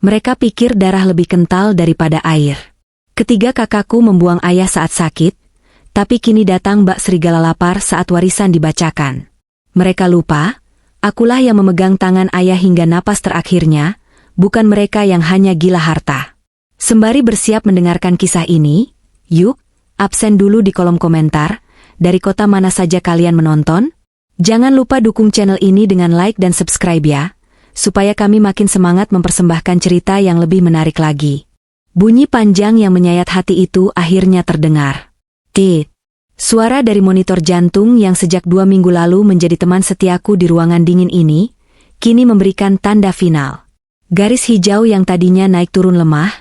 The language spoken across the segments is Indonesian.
Mereka pikir darah lebih kental daripada air. Ketiga kakakku membuang ayah saat sakit, tapi kini datang bak serigala lapar saat warisan dibacakan. Mereka lupa, akulah yang memegang tangan ayah hingga napas terakhirnya, bukan mereka yang hanya gila harta. Sembari bersiap mendengarkan kisah ini, yuk, absen dulu di kolom komentar, dari kota mana saja kalian menonton? Jangan lupa dukung channel ini dengan like dan subscribe ya, supaya kami makin semangat mempersembahkan cerita yang lebih menarik lagi. Bunyi panjang yang menyayat hati itu akhirnya terdengar. Tit. Suara dari monitor jantung yang sejak 2 minggu lalu menjadi teman setiaku di ruangan dingin ini, kini memberikan tanda final. Garis hijau yang tadinya naik turun lemah,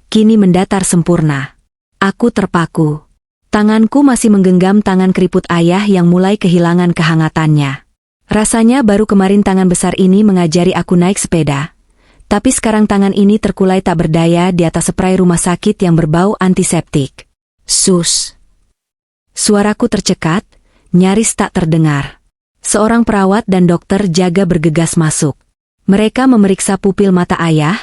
kini mendatar sempurna. Aku terpaku. Tanganku masih menggenggam tangan keriput ayah yang mulai kehilangan kehangatannya. Rasanya baru kemarin tangan besar ini mengajari aku naik sepeda. Tapi sekarang tangan ini terkulai tak berdaya di atas spray rumah sakit yang berbau antiseptik. Sus. Suaraku tercekat, nyaris tak terdengar. Seorang perawat dan dokter jaga bergegas masuk. Mereka memeriksa pupil mata ayah,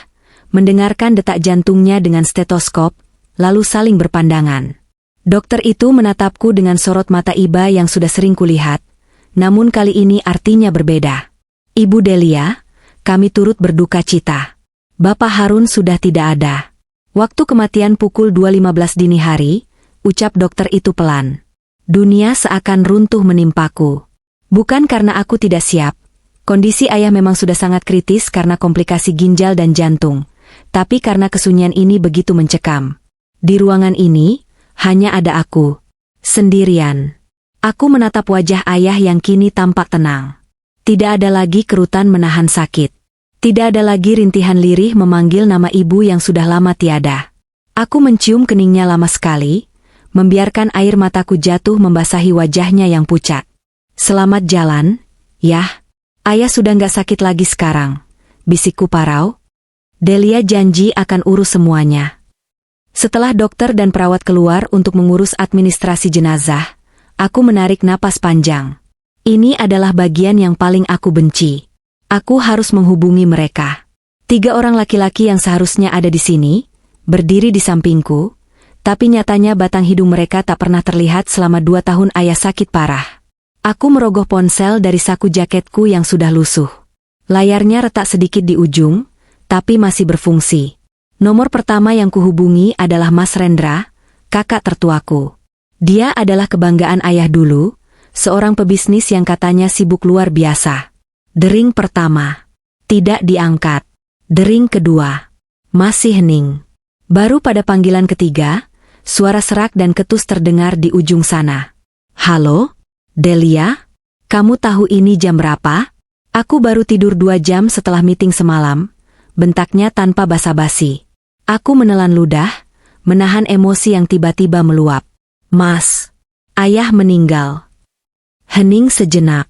mendengarkan detak jantungnya dengan stetoskop, lalu saling berpandangan. Dokter itu menatapku dengan sorot mata iba yang sudah sering kulihat, namun kali ini artinya berbeda. Ibu Delia, kami turut berduka cita. Bapak Harun sudah tidak ada. Waktu kematian pukul 2.15 dini hari, ucap dokter itu pelan. Dunia seakan runtuh menimpaku. Bukan karena aku tidak siap. Kondisi ayah memang sudah sangat kritis karena komplikasi ginjal dan jantung. Tapi karena kesunyian ini begitu mencekam. Di ruangan ini, hanya ada aku. Sendirian. Aku menatap wajah ayah yang kini tampak tenang. Tidak ada lagi kerutan menahan sakit. Tidak ada lagi rintihan lirih memanggil nama ibu yang sudah lama tiada. Aku mencium keningnya lama sekali, membiarkan air mataku jatuh membasahi wajahnya yang pucat. Selamat jalan, Yah. Ayah sudah nggak sakit lagi sekarang, bisikku parau. Delia janji akan urus semuanya. Setelah dokter dan perawat keluar untuk mengurus administrasi jenazah, aku menarik napas panjang. Ini adalah bagian yang paling aku benci. Aku harus menghubungi mereka. 3 orang laki-laki yang seharusnya ada di sini, berdiri di sampingku, tapi nyatanya batang hidung mereka tak pernah terlihat selama 2 tahun ayah sakit parah. Aku merogoh ponsel dari saku jaketku yang sudah lusuh. Layarnya retak sedikit di ujung, tapi masih berfungsi. Nomor pertama yang kuhubungi adalah Mas Rendra, kakak tertuaku. Dia adalah kebanggaan ayah dulu, seorang pebisnis yang katanya sibuk luar biasa. Dering pertama. Tidak diangkat. Dering kedua. Masih hening. Baru pada panggilan ketiga, suara serak dan ketus terdengar di ujung sana. Halo? Delia? Kamu tahu ini jam berapa? Aku baru tidur 2 jam setelah meeting semalam, bentaknya tanpa basa-basi. Aku menelan ludah, menahan emosi yang tiba-tiba meluap. Mas, ayah meninggal. Hening sejenak.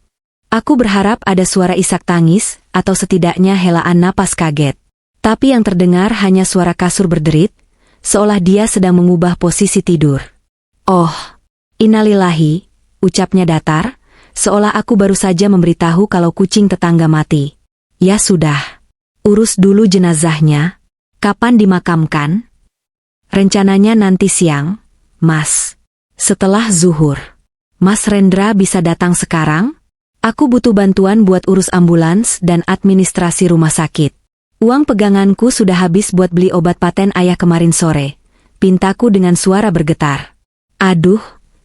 Aku berharap ada suara isak tangis, atau setidaknya helaan napas kaget. Tapi yang terdengar hanya suara kasur berderit, seolah dia sedang mengubah posisi tidur. Oh, innalillahi, ucapnya datar, seolah aku baru saja memberitahu kalau kucing tetangga mati. Ya sudah, urus dulu jenazahnya. Kapan dimakamkan? Rencananya nanti siang, Mas. Setelah zuhur. Mas Rendra bisa datang sekarang? Aku butuh bantuan buat urus ambulans dan administrasi rumah sakit. Uang peganganku sudah habis buat beli obat paten ayah kemarin sore. Pintaku dengan suara bergetar. Aduh,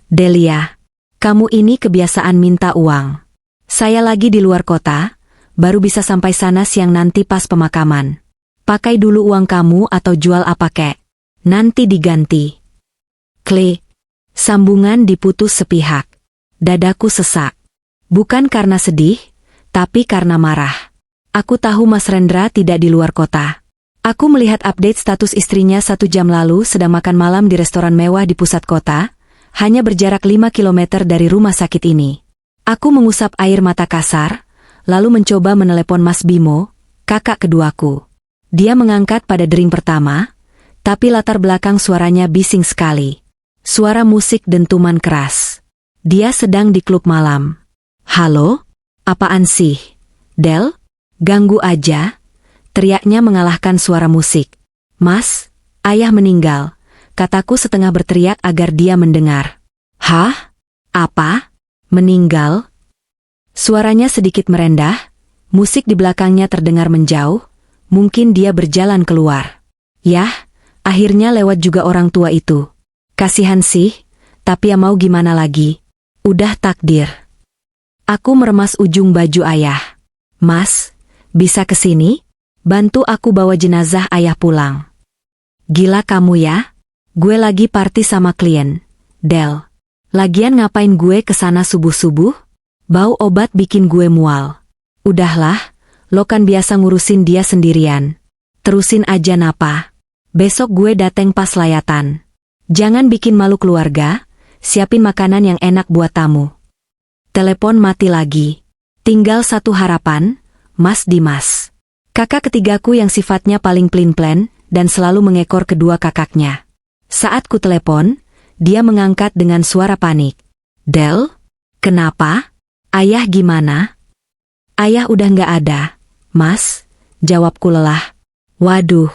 Delia. Kamu ini kebiasaan minta uang. Saya lagi di luar kota, baru bisa sampai sana siang nanti pas pemakaman. Pakai dulu uang kamu atau jual apa kek. Nanti diganti. Klik. Sambungan diputus sepihak. Dadaku sesak. Bukan karena sedih, tapi karena marah. Aku tahu Mas Rendra tidak di luar kota. Aku melihat update status istrinya 1 jam lalu sedang makan malam di restoran mewah di pusat kota, hanya berjarak 5 km dari rumah sakit ini. Aku mengusap air mata kasar, lalu mencoba menelepon Mas Bimo, kakak keduaku. Dia mengangkat pada dering pertama, tapi latar belakang suaranya bising sekali. Suara musik dentuman keras. Dia sedang di klub malam. Halo? Apaan sih? Del? Ganggu aja? teriaknya mengalahkan suara musik. "Mas, ayah meninggal," kataku setengah berteriak agar dia mendengar. "Hah? Apa? Meninggal?" Suaranya sedikit merendah, musik di belakangnya terdengar menjauh, mungkin dia berjalan keluar. Yah, akhirnya lewat juga orang tua itu. Kasihan sih, tapi ya mau gimana lagi. Udah takdir. Aku meremas ujung baju ayah. "Mas, bisa kesini? Bantu aku bawa jenazah ayah pulang." "Gila kamu ya? Gue lagi party sama klien, Del. Lagian ngapain gue kesana subuh-subuh? Bau obat bikin gue mual." "Udahlah, lo kan biasa ngurusin dia sendirian. Terusin aja napa. Besok gue dateng pas layatan. Jangan bikin malu keluarga, siapin makanan yang enak buat tamu." Telepon mati lagi. Tinggal satu harapan, Mas Dimas. Kakak ketigaku yang sifatnya paling pelin-pelan dan selalu mengekor kedua kakaknya. Saat ku telepon, dia mengangkat dengan suara panik. "Del? Kenapa? Ayah gimana?" "Ayah udah nggak ada, Mas," jawabku lelah. "Waduh,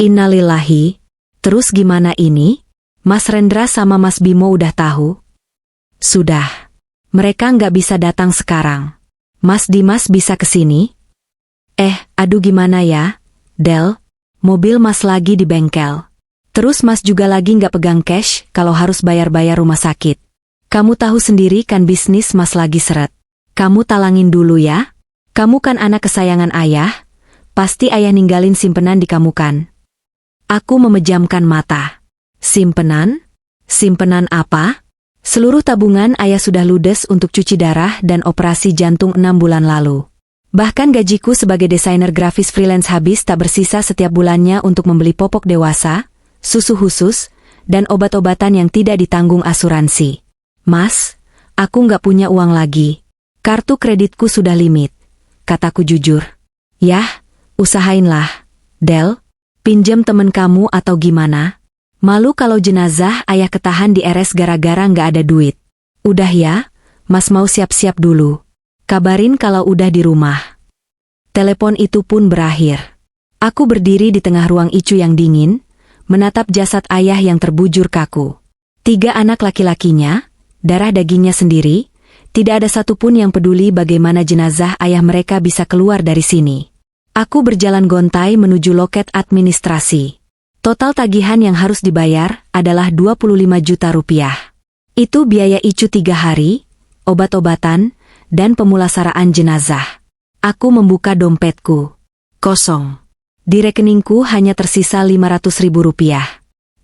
innalillahi. Terus gimana ini? Mas Rendra sama Mas Bimo udah tahu?" "Sudah. Mereka nggak bisa datang sekarang. Mas Dimas bisa kesini?" Aduh gimana ya, Del? Mobil Mas lagi di bengkel. Terus Mas juga lagi nggak pegang cash kalau harus bayar-bayar rumah sakit. Kamu tahu sendiri kan bisnis Mas lagi seret. Kamu talangin dulu ya. Kamu kan anak kesayangan ayah. Pasti ayah ninggalin simpenan di kamu kan?" Aku memejamkan mata. "Simpenan? Simpenan apa?" "Seluruh tabungan ayah sudah ludes untuk cuci darah dan operasi jantung 6 bulan lalu. Bahkan gajiku sebagai desainer grafis freelance habis tak bersisa setiap bulannya untuk membeli popok dewasa, susu khusus, dan obat-obatan yang tidak ditanggung asuransi. Mas, aku nggak punya uang lagi. Kartu kreditku sudah limit," kataku jujur. "Yah, usahainlah, Del. Pinjam temen kamu atau gimana? Malu kalau jenazah ayah ketahan di RS gara-gara nggak ada duit." "Udah ya, Mas mau siap-siap dulu. Kabarin kalau udah di rumah." Telepon itu pun berakhir. Aku berdiri di tengah ruang icu yang dingin, menatap jasad ayah yang terbujur kaku. 3 anak laki-lakinya, darah dagingnya sendiri, tidak ada satupun yang peduli bagaimana jenazah ayah mereka bisa keluar dari sini. Aku berjalan gontai menuju loket administrasi. Total tagihan yang harus dibayar adalah 25 juta rupiah. Itu biaya icu 3 hari, obat-obatan, dan pemulasaraan jenazah. Aku membuka dompetku. Kosong. Di rekeningku hanya tersisa 500 ribu rupiah.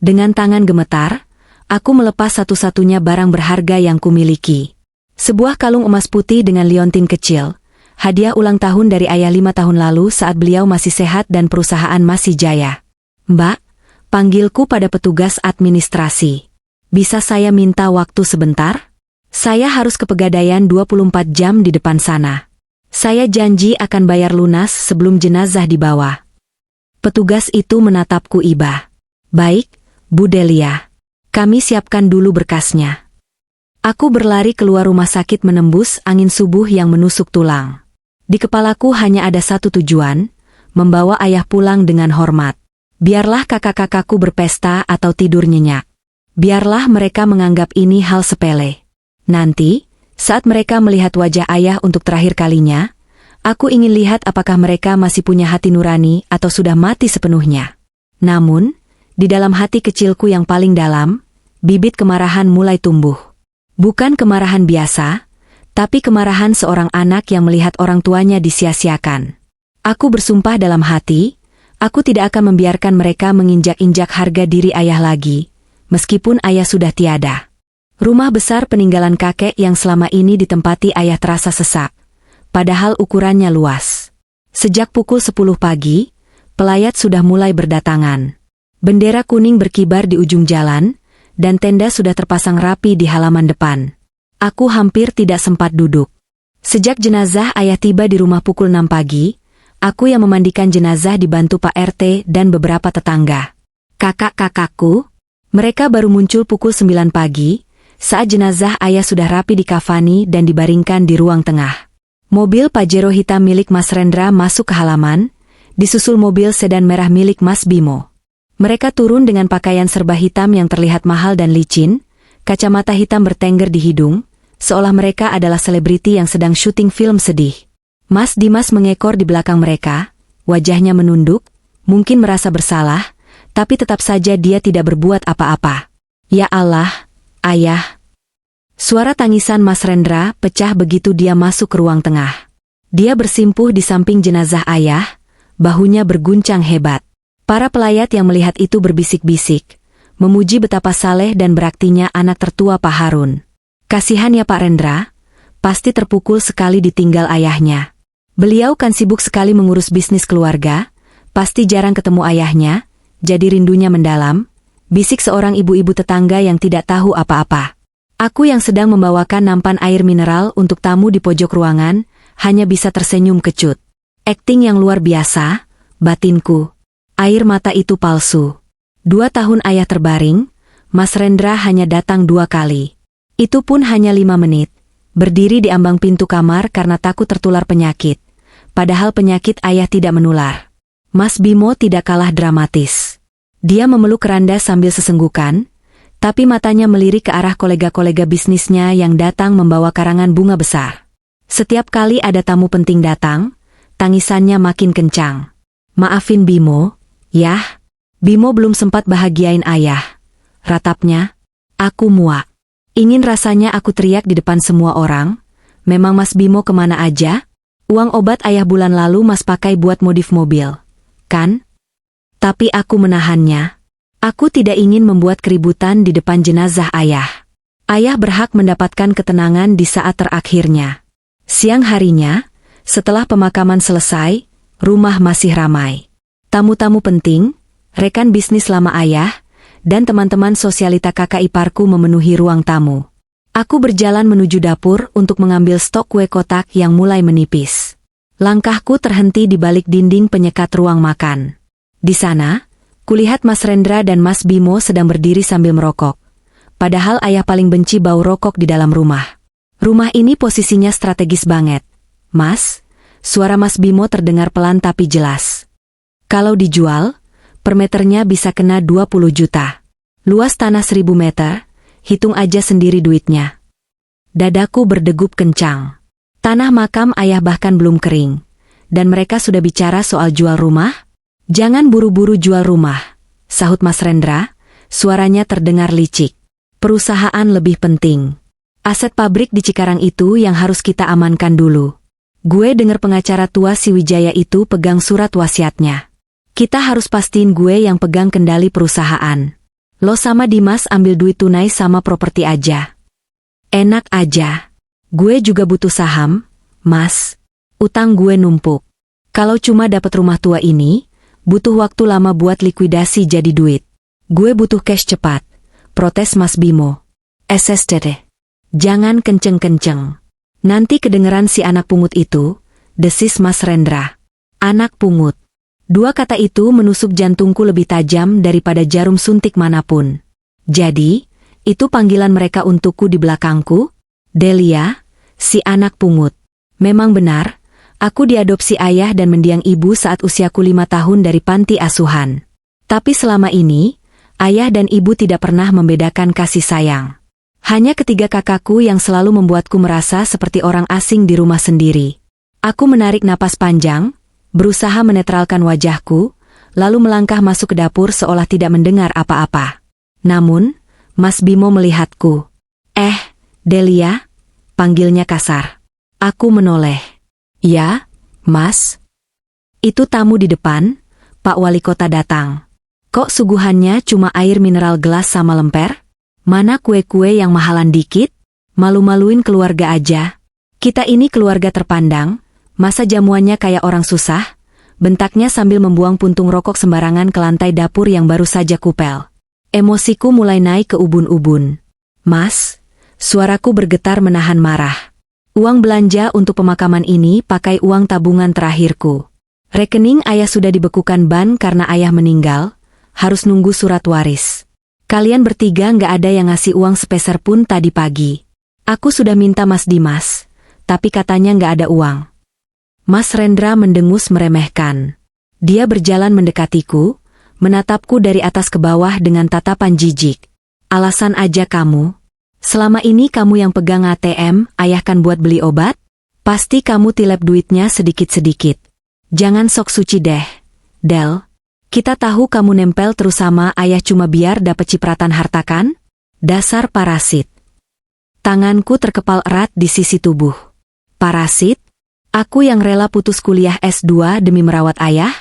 Dengan tangan gemetar, aku melepas satu-satunya barang berharga yang kumiliki. Sebuah kalung emas putih dengan liontin kecil. Hadiah ulang tahun dari ayah 5 tahun lalu saat beliau masih sehat dan perusahaan masih jaya. "Mbak," panggilku pada petugas administrasi. "Bisa saya minta waktu sebentar? Saya harus ke Pegadaian 24 jam di depan sana. Saya janji akan bayar lunas sebelum jenazah dibawa." Petugas itu menatapku iba. "Baik, Bu Delia. Kami siapkan dulu berkasnya." Aku berlari keluar rumah sakit menembus angin subuh yang menusuk tulang. Di kepalaku hanya ada satu tujuan, membawa ayah pulang dengan hormat. Biarlah kakak-kakakku berpesta atau tidur nyenyak. Biarlah mereka menganggap ini hal sepele. Nanti, saat mereka melihat wajah ayah untuk terakhir kalinya, aku ingin lihat apakah mereka masih punya hati nurani atau sudah mati sepenuhnya. Namun, di dalam hati kecilku yang paling dalam, bibit kemarahan mulai tumbuh. Bukan kemarahan biasa, tapi kemarahan seorang anak yang melihat orang tuanya disia-siakan. Aku bersumpah dalam hati, aku tidak akan membiarkan mereka menginjak-injak harga diri ayah lagi, meskipun ayah sudah tiada. Rumah besar peninggalan kakek yang selama ini ditempati ayah terasa sesak, padahal ukurannya luas. Sejak pukul 10 pagi, pelayat sudah mulai berdatangan. Bendera kuning berkibar di ujung jalan, dan tenda sudah terpasang rapi di halaman depan. Aku hampir tidak sempat duduk. Sejak jenazah ayah tiba di rumah pukul 6 pagi, aku yang memandikan jenazah dibantu Pak RT dan beberapa tetangga. Kakak-kakakku, mereka baru muncul pukul 9 pagi, saat jenazah ayah sudah rapi dikafani dan dibaringkan di ruang tengah. Mobil Pajero hitam milik Mas Rendra masuk ke halaman, disusul mobil sedan merah milik Mas Bimo. Mereka turun dengan pakaian serba hitam yang terlihat mahal dan licin, kacamata hitam bertengger di hidung, seolah mereka adalah selebriti yang sedang syuting film sedih. Mas Dimas mengekor di belakang mereka, wajahnya menunduk, mungkin merasa bersalah, tapi tetap saja dia tidak berbuat apa-apa. Ya Allah, Ayah. Suara tangisan Mas Rendra pecah begitu dia masuk ke ruang tengah. Dia bersimpuh di samping jenazah ayah, bahunya berguncang hebat. Para pelayat yang melihat itu berbisik-bisik, memuji betapa saleh dan beraktinya anak tertua Pak Harun. Kasihan ya Pak Rendra, pasti terpukul sekali ditinggal ayahnya. Beliau kan sibuk sekali mengurus bisnis keluarga, pasti jarang ketemu ayahnya, jadi rindunya mendalam, bisik seorang ibu-ibu tetangga yang tidak tahu apa-apa. Aku yang sedang membawakan nampan air mineral untuk tamu di pojok ruangan, hanya bisa tersenyum kecut. Akting yang luar biasa, batinku. Air mata itu palsu. 2 tahun ayah terbaring, Mas Rendra hanya datang 2 kali. Itu pun hanya 5 menit, berdiri di ambang pintu kamar karena takut tertular penyakit. Padahal penyakit ayah tidak menular. Mas Bimo tidak kalah dramatis. Dia memeluk keranda sambil sesenggukan, tapi matanya melirik ke arah kolega-kolega bisnisnya yang datang membawa karangan bunga besar. Setiap kali ada tamu penting datang, tangisannya makin kencang. Maafin Bimo, yah. Bimo belum sempat bahagiain ayah. Ratapnya, aku muak. Ingin rasanya aku teriak di depan semua orang. Memang Mas Bimo kemana aja? Uang obat ayah bulan lalu Mas pakai buat modif mobil, kan? Tapi aku menahannya. Aku tidak ingin membuat keributan di depan jenazah ayah. Ayah berhak mendapatkan ketenangan di saat terakhirnya. Siang harinya, setelah pemakaman selesai, rumah masih ramai. Tamu-tamu penting, rekan bisnis lama ayah, dan teman-teman sosialita kakak iparku memenuhi ruang tamu. Aku berjalan menuju dapur untuk mengambil stok kue kotak yang mulai menipis. Langkahku terhenti di balik dinding penyekat ruang makan. Di sana, kulihat Mas Rendra dan Mas Bimo sedang berdiri sambil merokok. Padahal ayah paling benci bau rokok di dalam rumah. Rumah ini posisinya strategis banget. Mas, suara Mas Bimo terdengar pelan tapi jelas. Kalau dijual, per meternya bisa kena 20 juta. Luas tanah 1000 meter, hitung aja sendiri duitnya. Dadaku berdegup kencang. Tanah makam ayah bahkan belum kering. Dan mereka sudah bicara soal jual rumah? Jangan buru-buru jual rumah, sahut Mas Rendra, suaranya terdengar licik. Perusahaan lebih penting. Aset pabrik di Cikarang itu yang harus kita amankan dulu. Gue dengar pengacara tua si Wijaya itu pegang surat wasiatnya. Kita harus pastiin gue yang pegang kendali perusahaan. Lo sama Dimas ambil duit tunai sama properti aja. Enak aja. Gue juga butuh saham, Mas. Utang gue numpuk. Kalau cuma dapat rumah tua ini, butuh waktu lama buat likuidasi jadi duit. Gue butuh cash cepat, protes Mas Bimo. SSTT. Jangan kenceng-kenceng. Nanti kedengeran si anak pungut itu, desis Mas Rendra. Anak pungut. 2 kata itu menusuk jantungku lebih tajam daripada jarum suntik manapun. Jadi, itu panggilan mereka untukku di belakangku? Delia, si anak pungut. Memang benar. Aku diadopsi ayah dan mendiang ibu saat usiaku 5 tahun dari panti asuhan. Tapi selama ini, ayah dan ibu tidak pernah membedakan kasih sayang. Hanya ketiga kakakku yang selalu membuatku merasa seperti orang asing di rumah sendiri. Aku menarik napas panjang, berusaha menetralkan wajahku, lalu melangkah masuk ke dapur seolah tidak mendengar apa-apa. Namun, Mas Bimo melihatku. Delia, panggilnya kasar. Aku menoleh. Ya, Mas. Itu tamu di depan, Pak Wali Kota datang. Kok suguhannya cuma air mineral gelas sama lemper? Mana kue-kue yang mahalan dikit? Malu-maluin keluarga aja. Kita ini keluarga terpandang, masa jamuannya kayak orang susah? Bentaknya sambil membuang puntung rokok sembarangan ke lantai dapur yang baru saja kupel. Emosiku mulai naik ke ubun-ubun. Mas, suaraku bergetar menahan marah. Uang belanja untuk pemakaman ini pakai uang tabungan terakhirku. Rekening ayah sudah dibekukan ban karena ayah meninggal, harus nunggu surat waris. Kalian bertiga nggak ada yang ngasih uang sepeser pun tadi pagi. Aku sudah minta Mas Dimas, tapi katanya nggak ada uang. Mas Rendra mendengus meremehkan. Dia berjalan mendekatiku, menatapku dari atas ke bawah dengan tatapan jijik. Alasan aja kamu. Selama ini kamu yang pegang ATM, ayah kan buat beli obat? Pasti kamu tilep duitnya sedikit-sedikit. Jangan sok suci deh, Del. Kita tahu kamu nempel terus sama ayah cuma biar dapet cipratan harta kan? Dasar parasit. Tanganku terkepal erat di sisi tubuh. Parasit? Aku yang rela putus kuliah S2 demi merawat ayah?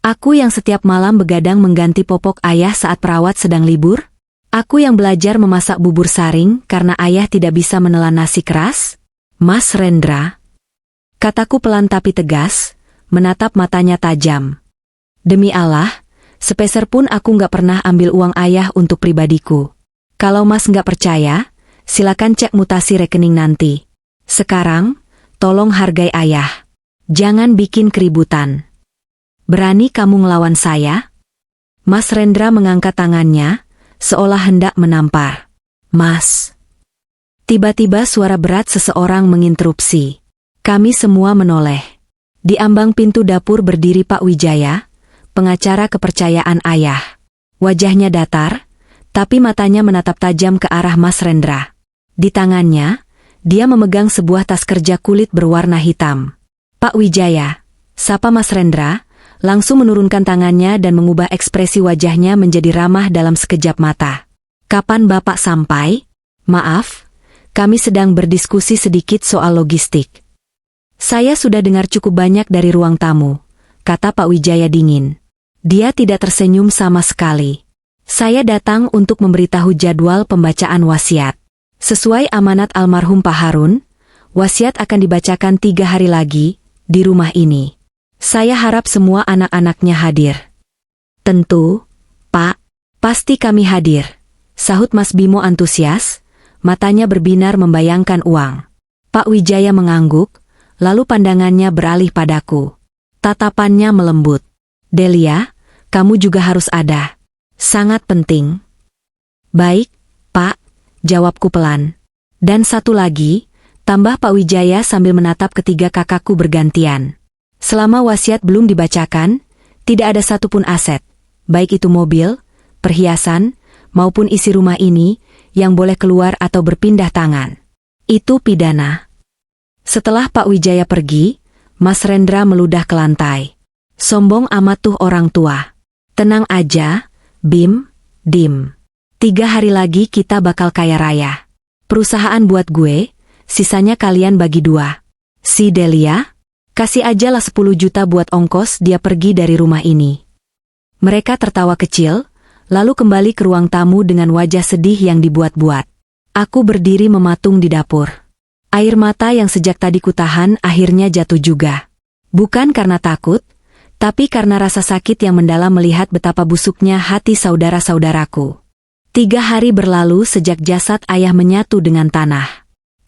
Aku yang setiap malam begadang mengganti popok ayah saat perawat sedang libur? Aku yang belajar memasak bubur saring karena ayah tidak bisa menelan nasi keras? Mas Rendra? Kataku pelan tapi tegas, menatap matanya tajam. Demi Allah, sepeser pun aku nggak pernah ambil uang ayah untuk pribadiku. Kalau Mas nggak percaya, silakan cek mutasi rekening nanti. Sekarang, tolong hargai ayah. Jangan bikin keributan. Berani kamu ngelawan saya? Mas Rendra mengangkat tangannya, seolah hendak menampar. Mas. Tiba-tiba suara berat seseorang menginterupsi. Kami semua menoleh. Di ambang pintu dapur berdiri Pak Wijaya, pengacara kepercayaan ayah. Wajahnya datar, tapi matanya menatap tajam ke arah Mas Rendra. Di tangannya, dia memegang sebuah tas kerja kulit berwarna hitam. Pak Wijaya, sapa Mas Rendra, langsung menurunkan tangannya dan mengubah ekspresi wajahnya menjadi ramah dalam sekejap mata. Kapan Bapak sampai? Maaf, kami sedang berdiskusi sedikit soal logistik. Saya sudah dengar cukup banyak dari ruang tamu, kata Pak Wijaya dingin. Dia tidak tersenyum sama sekali. Saya datang untuk memberitahu jadwal pembacaan wasiat. Sesuai amanat almarhum Pak Harun, wasiat akan dibacakan 3 hari lagi, di rumah ini. Saya harap semua anak-anaknya hadir. Tentu, Pak, pasti kami hadir, sahut Mas Bimo antusias, matanya berbinar membayangkan uang. Pak Wijaya mengangguk, lalu pandangannya beralih padaku. Tatapannya melembut. Delia, kamu juga harus ada. Sangat penting. Baik, Pak. Jawabku pelan. Dan satu lagi, tambah Pak Wijaya sambil menatap ketiga kakakku bergantian. Selama wasiat belum dibacakan, tidak ada satupun aset, baik itu mobil, perhiasan, maupun isi rumah ini, yang boleh keluar atau berpindah tangan. Itu pidana. Setelah Pak Wijaya pergi, Mas Rendra meludah ke lantai. Sombong amat tuh orang tua. Tenang aja, Bim, Dim. 3 hari lagi kita bakal kaya raya. Perusahaan buat gue, sisanya kalian bagi 2. Si Delia, kasih aja lah 10 juta buat ongkos dia pergi dari rumah ini. Mereka tertawa kecil, lalu kembali ke ruang tamu dengan wajah sedih yang dibuat-buat. Aku berdiri mematung di dapur. Air mata yang sejak tadi kutahan akhirnya jatuh juga. Bukan karena takut, tapi karena rasa sakit yang mendalam melihat betapa busuknya hati saudara-saudaraku. 3 hari berlalu sejak jasad ayah menyatu dengan tanah.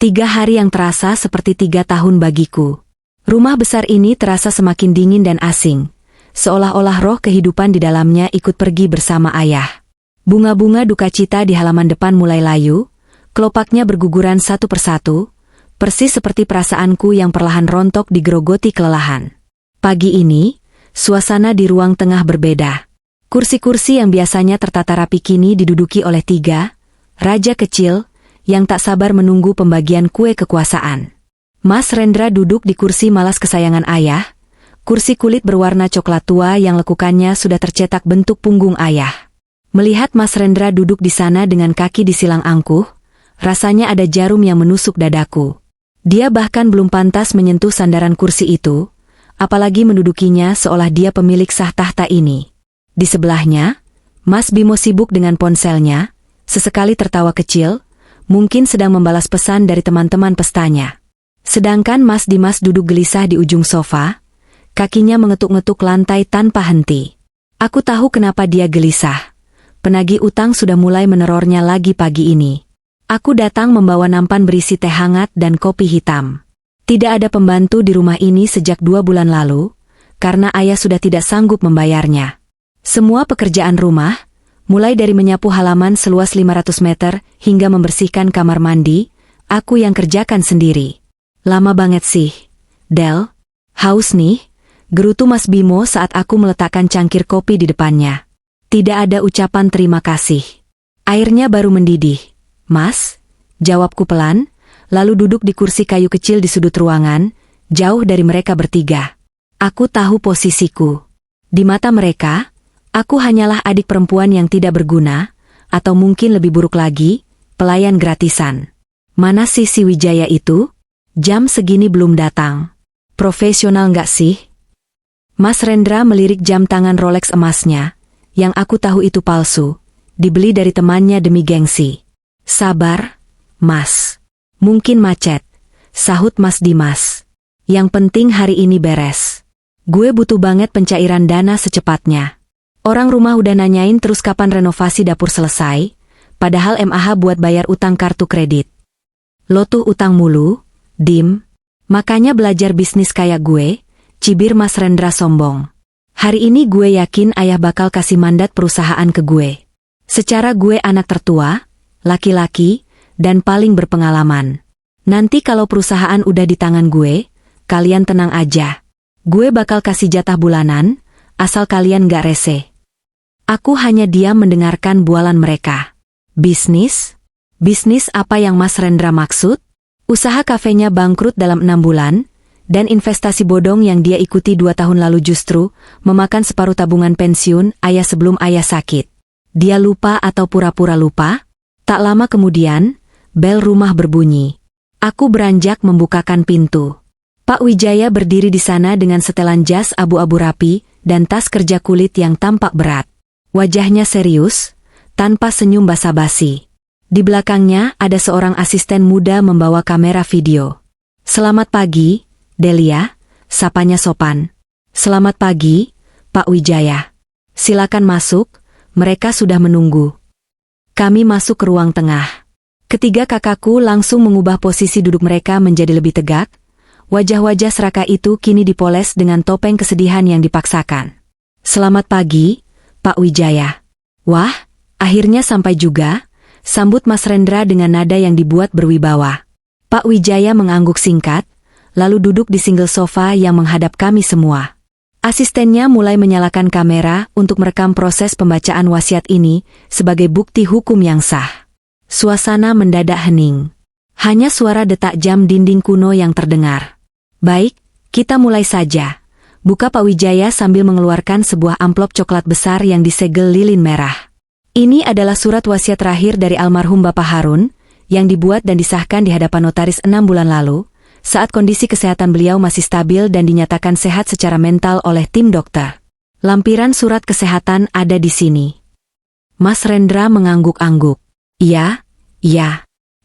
3 hari yang terasa seperti 3 tahun bagiku. Rumah besar ini terasa semakin dingin dan asing, seolah-olah roh kehidupan di dalamnya ikut pergi bersama ayah. Bunga-bunga duka cita di halaman depan mulai layu, kelopaknya berguguran satu persatu, persis seperti perasaanku yang perlahan rontok digerogoti kelelahan. Pagi ini, suasana di ruang tengah berbeda. Kursi-kursi yang biasanya tertata rapi kini diduduki oleh 3 raja kecil yang tak sabar menunggu pembagian kue kekuasaan. Mas Rendra duduk di kursi malas kesayangan ayah, kursi kulit berwarna coklat tua yang lekukannya sudah tercetak bentuk punggung ayah. Melihat Mas Rendra duduk di sana dengan kaki disilang angkuh, rasanya ada jarum yang menusuk dadaku. Dia bahkan belum pantas menyentuh sandaran kursi itu, apalagi mendudukinya seolah dia pemilik sah tahta ini. Di sebelahnya, Mas Bimo sibuk dengan ponselnya, sesekali tertawa kecil, mungkin sedang membalas pesan dari teman-teman pestanya. Sedangkan Mas Dimas duduk gelisah di ujung sofa, kakinya mengetuk-ngetuk lantai tanpa henti. Aku tahu kenapa dia gelisah. Penagih utang sudah mulai menerornya lagi pagi ini. Aku datang membawa nampan berisi teh hangat dan kopi hitam. Tidak ada pembantu di rumah ini sejak 2 bulan lalu, karena ayah sudah tidak sanggup membayarnya. Semua pekerjaan rumah, mulai dari menyapu halaman seluas 500 meter hingga membersihkan kamar mandi, aku yang kerjakan sendiri. Lama banget sih, Del. Haus nih, Gerutu Mas Bimo saat aku meletakkan cangkir kopi di depannya. Tidak ada ucapan terima kasih. Airnya baru mendidih. Mas, jawabku pelan, lalu duduk di kursi kayu kecil di sudut ruangan, jauh dari mereka bertiga. Aku tahu posisiku. Di mata mereka, aku hanyalah adik perempuan yang tidak berguna, atau mungkin lebih buruk lagi, pelayan gratisan. Mana sih si Wijaya itu? Jam segini belum datang. Profesional nggak sih? Mas Rendra melirik jam tangan Rolex emasnya, yang aku tahu itu palsu, dibeli dari temannya demi gengsi. Sabar, Mas. Mungkin macet, sahut Mas Dimas. Yang penting hari ini beres. Gue butuh banget pencairan dana secepatnya. Orang rumah udah nanyain terus kapan renovasi dapur selesai, padahal MAH buat bayar utang kartu kredit. Lo tuh utang mulu, Dim. Makanya belajar bisnis kayak gue, cibir Mas Rendra sombong. Hari ini gue yakin ayah bakal kasih mandat perusahaan ke gue. Secara gue anak tertua, laki-laki, dan paling berpengalaman. Nanti kalau perusahaan udah di tangan gue, kalian tenang aja. Gue bakal kasih jatah bulanan, asal kalian gak rese. Aku hanya diam mendengarkan bualan mereka. Bisnis? Bisnis apa yang Mas Rendra maksud? Usaha kafenya bangkrut dalam 6 bulan, dan investasi bodong yang dia ikuti 2 tahun lalu justru memakan separuh tabungan pensiun ayah sebelum ayah sakit. Dia lupa atau pura-pura lupa? Tak lama kemudian, bel rumah berbunyi. Aku beranjak membukakan pintu. Pak Wijaya berdiri di sana dengan setelan jas abu-abu rapi dan tas kerja kulit yang tampak berat. Wajahnya serius, tanpa senyum basa-basi. Di belakangnya ada seorang asisten muda membawa kamera video. "Selamat pagi, Delia," sapanya sopan. "Selamat pagi, Pak Wijaya. Silakan masuk, mereka sudah menunggu." Kami masuk ke ruang tengah. Ketiga kakakku langsung mengubah posisi duduk mereka menjadi lebih tegak. Wajah-wajah serakah itu kini dipoles dengan topeng kesedihan yang dipaksakan. "Selamat pagi, Pak Wijaya." "Wah, akhirnya sampai juga," sambut Mas Rendra dengan nada yang dibuat berwibawa. Pak Wijaya mengangguk singkat, lalu duduk di single sofa yang menghadap kami semua. Asistennya mulai menyalakan kamera untuk merekam proses pembacaan wasiat ini sebagai bukti hukum yang sah. Suasana mendadak hening. Hanya suara detak jam dinding kuno yang terdengar. "Baik, kita mulai saja," buka Pak Wijaya sambil mengeluarkan sebuah amplop coklat besar yang disegel lilin merah. Ini adalah surat wasiat terakhir dari almarhum Bapak Harun, yang dibuat dan disahkan di hadapan notaris 6 bulan lalu, saat kondisi kesehatan beliau masih stabil dan dinyatakan sehat secara mental oleh tim dokter. Lampiran surat kesehatan ada di sini. Mas Rendra mengangguk-angguk. Iya,